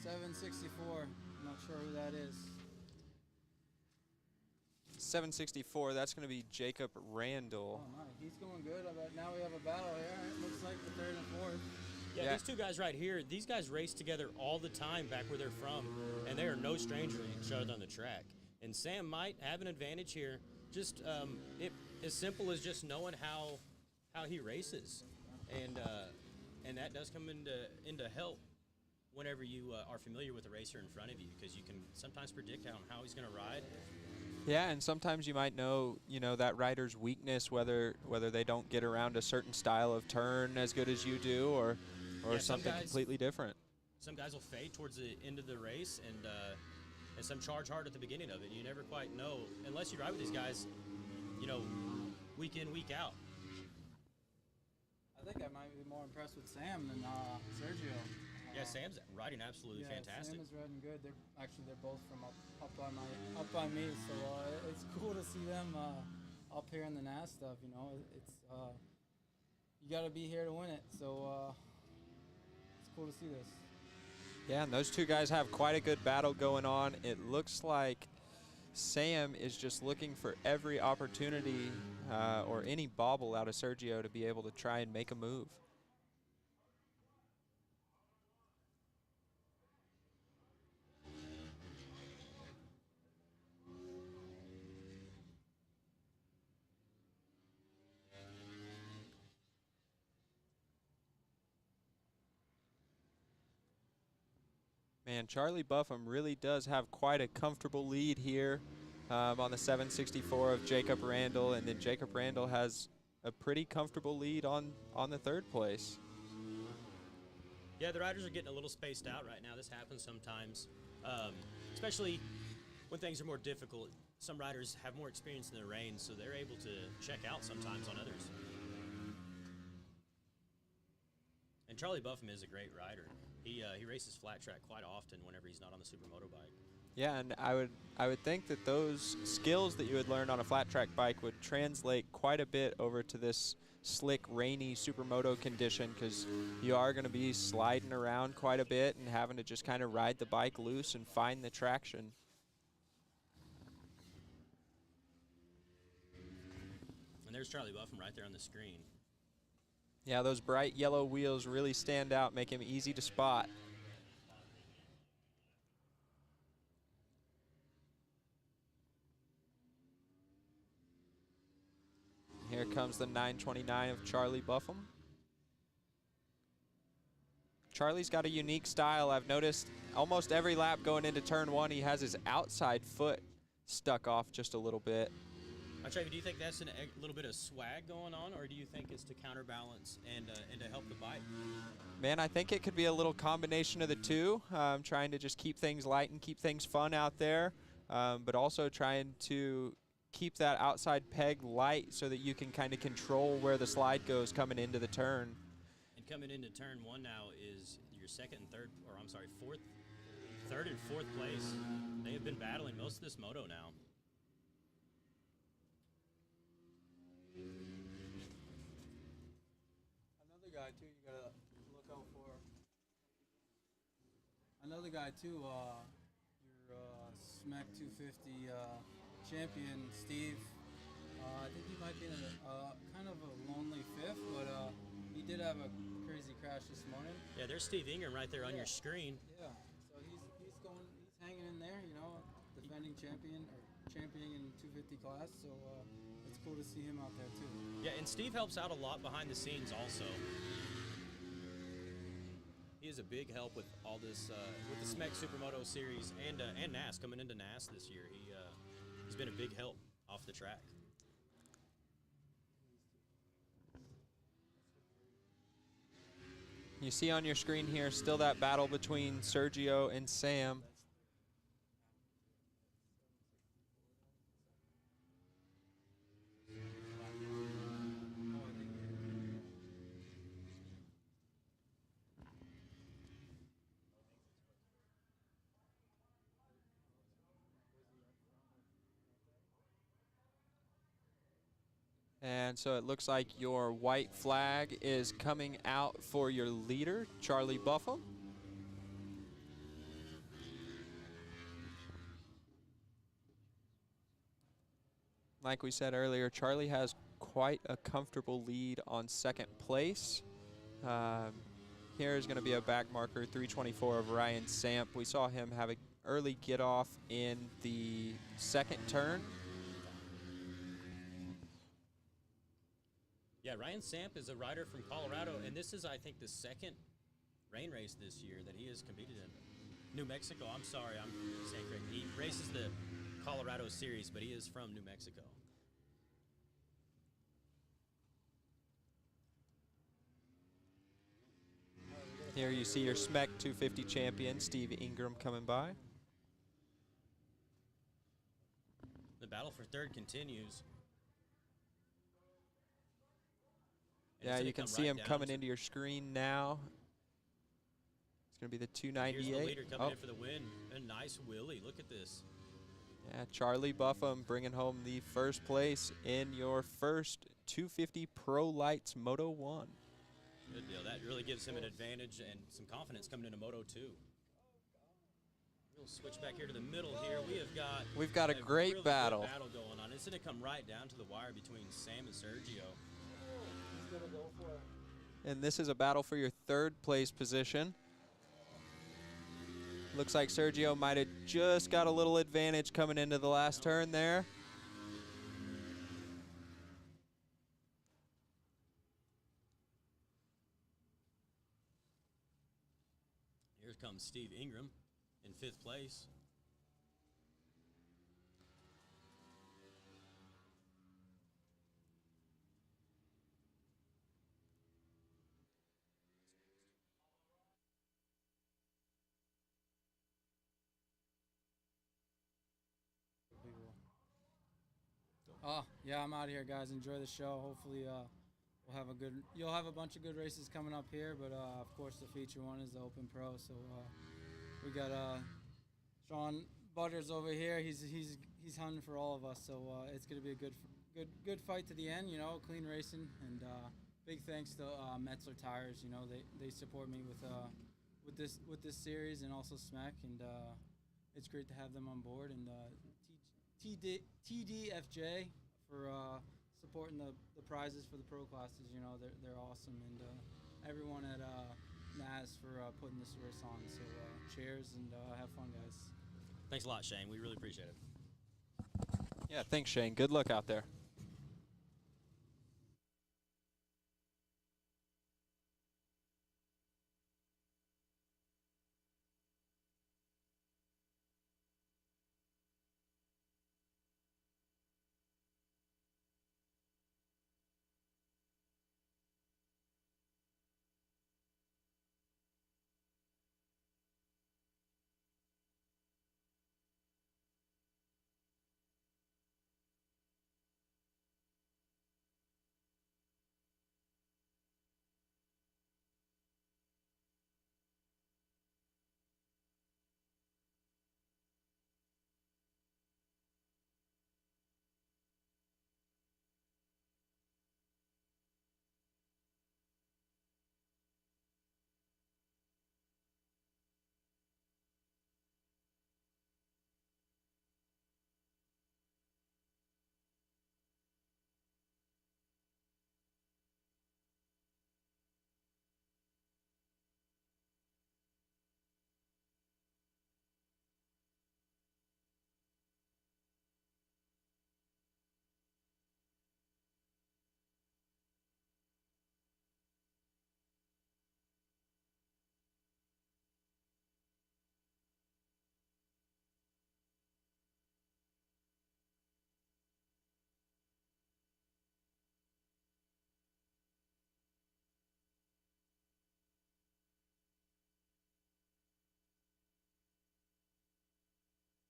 764, I'm not sure who that is. 764, that's going to be Jacob Randall. Oh, nice. He's going good. Now we have a battle here. It looks like the third and fourth. Yeah, these two guys right here, these guys race together all the time back where they're from, and they are no stranger to each other on the track. And Sam might have an advantage here, just as simple as just knowing how he races, and that does come into help whenever you are familiar with the racer in front of you, because you can sometimes predict how he's going to ride. Yeah, and sometimes you might know, that rider's weakness, whether they don't get around a certain style of turn as good as you do, or Yeah, something completely different. Some guys will fade towards the end of the race, and some charge hard at the beginning of it. You never quite know unless you ride with these guys, week in, week out. I think I might be more impressed with Sam than Sergio. Yeah, Sam's riding absolutely fantastic. Sam is riding good. They're both from up by me. So it's cool to see them up here in the NAS stuff. It's you got to be here to win it. So it's cool to see this. Yeah, and those two guys have quite a good battle going on. It looks like Sam is just looking for every opportunity or any bobble out of Sergio to be able to try and make a move. Man, Charlie Buffum really does have quite a comfortable lead here on the 764 of Jacob Randall, and then Jacob Randall has a pretty comfortable lead on the third place. Yeah, the riders are getting a little spaced out right now. This happens sometimes, especially when things are more difficult. Some riders have more experience in the rain, so they're able to check out sometimes on others. And Charlie Buffum is a great rider. He races flat track quite often whenever he's not on the Supermoto bike. Yeah, and I would think that those skills that you would learn on a flat track bike would translate quite a bit over to this slick, rainy Supermoto condition, because you are going to be sliding around quite a bit and having to just kind of ride the bike loose and find the traction. And there's Charlie Buffum right there on the screen. Yeah, those bright yellow wheels really stand out, make him easy to spot. Here comes the 929 of Charlie Buffum. Charlie's got a unique style. I've noticed almost every lap going into turn one, he has his outside foot stuck off just a little bit. Trevor, do you think that's a little bit of swag going on, or do you think it's to counterbalance and to help the bike? Man, I think it could be a little combination of the two, trying to just keep things light and keep things fun out there, but also trying to keep that outside peg light so that you can kind of control where the slide goes coming into the turn. And coming into turn one now is your third and fourth place. They have been battling most of this moto now. Another guy too, you gotta look out for. Another guy too, your SMAC 250 champion, Steve. I think he might be in a kind of a lonely fifth, but he did have a crazy crash this morning. Yeah, there's Steve Ingram right there on your screen. Yeah, so he's hanging in there, defending champion in 250 class. So it's cool to see him out there too. Yeah, and Steve helps out a lot behind the scenes also. He is a big help with all this, with the SMEC Supermoto series and NAS coming into NAS this year. He's been a big help off the track. You see on your screen here still that battle between Sergio and Sam. And so it looks like your white flag is coming out for your leader, Charlie Buffum. Like we said earlier, Charlie has quite a comfortable lead on second place. Here is going to be a back marker, 324 of Ryan Samp. We saw him have an early get off in the second turn. Yeah, Ryan Samp is a rider from Colorado, and this is, I think, the second rain race this year that he has competed in. New Mexico, I'm sorry, I'm saying correct. He races the Colorado Series, but he is from New Mexico. Here you see your SMEC 250 champion, Steve Ingram, coming by. The battle for third continues. And Yeah, it's you gonna can come see right him down coming to- into your screen now. It's going to be the Here's the 298. leader coming in for the win. A nice wheelie. Look at this. Yeah, Charlie Buffum bringing home the first place in your first 250 Pro Lights Moto 1. Good deal. That really gives him an advantage and some confidence coming into Moto 2. We'll switch back here to the middle here. We've got a great really battle. Good battle going on. It's going to come right down to the wire between Sam and Sergio. And this is a battle for your third place position. Looks like Sergio might have just got a little advantage coming into the last turn there. Here comes Steve Ingram in 5th place. Oh, yeah, I'm out of here, guys. Enjoy the show. Hopefully, you'll have a bunch of good races coming up here, but of course the feature one is the Open Pro. So we got Sean Butters over here. He's hunting for all of us. So it's gonna be a good fight to the end. You know, clean racing, and big thanks to Metzler Tires. You know, they support me with this series and also SMEC, and it's great to have them on board. And TDFJ for supporting the prizes for the pro classes. You know, they're awesome, and everyone at NAS for putting this race on. So cheers and have fun, guys. Thanks a lot, Shane. We really appreciate it. Yeah, thanks, Shane. Good luck out there.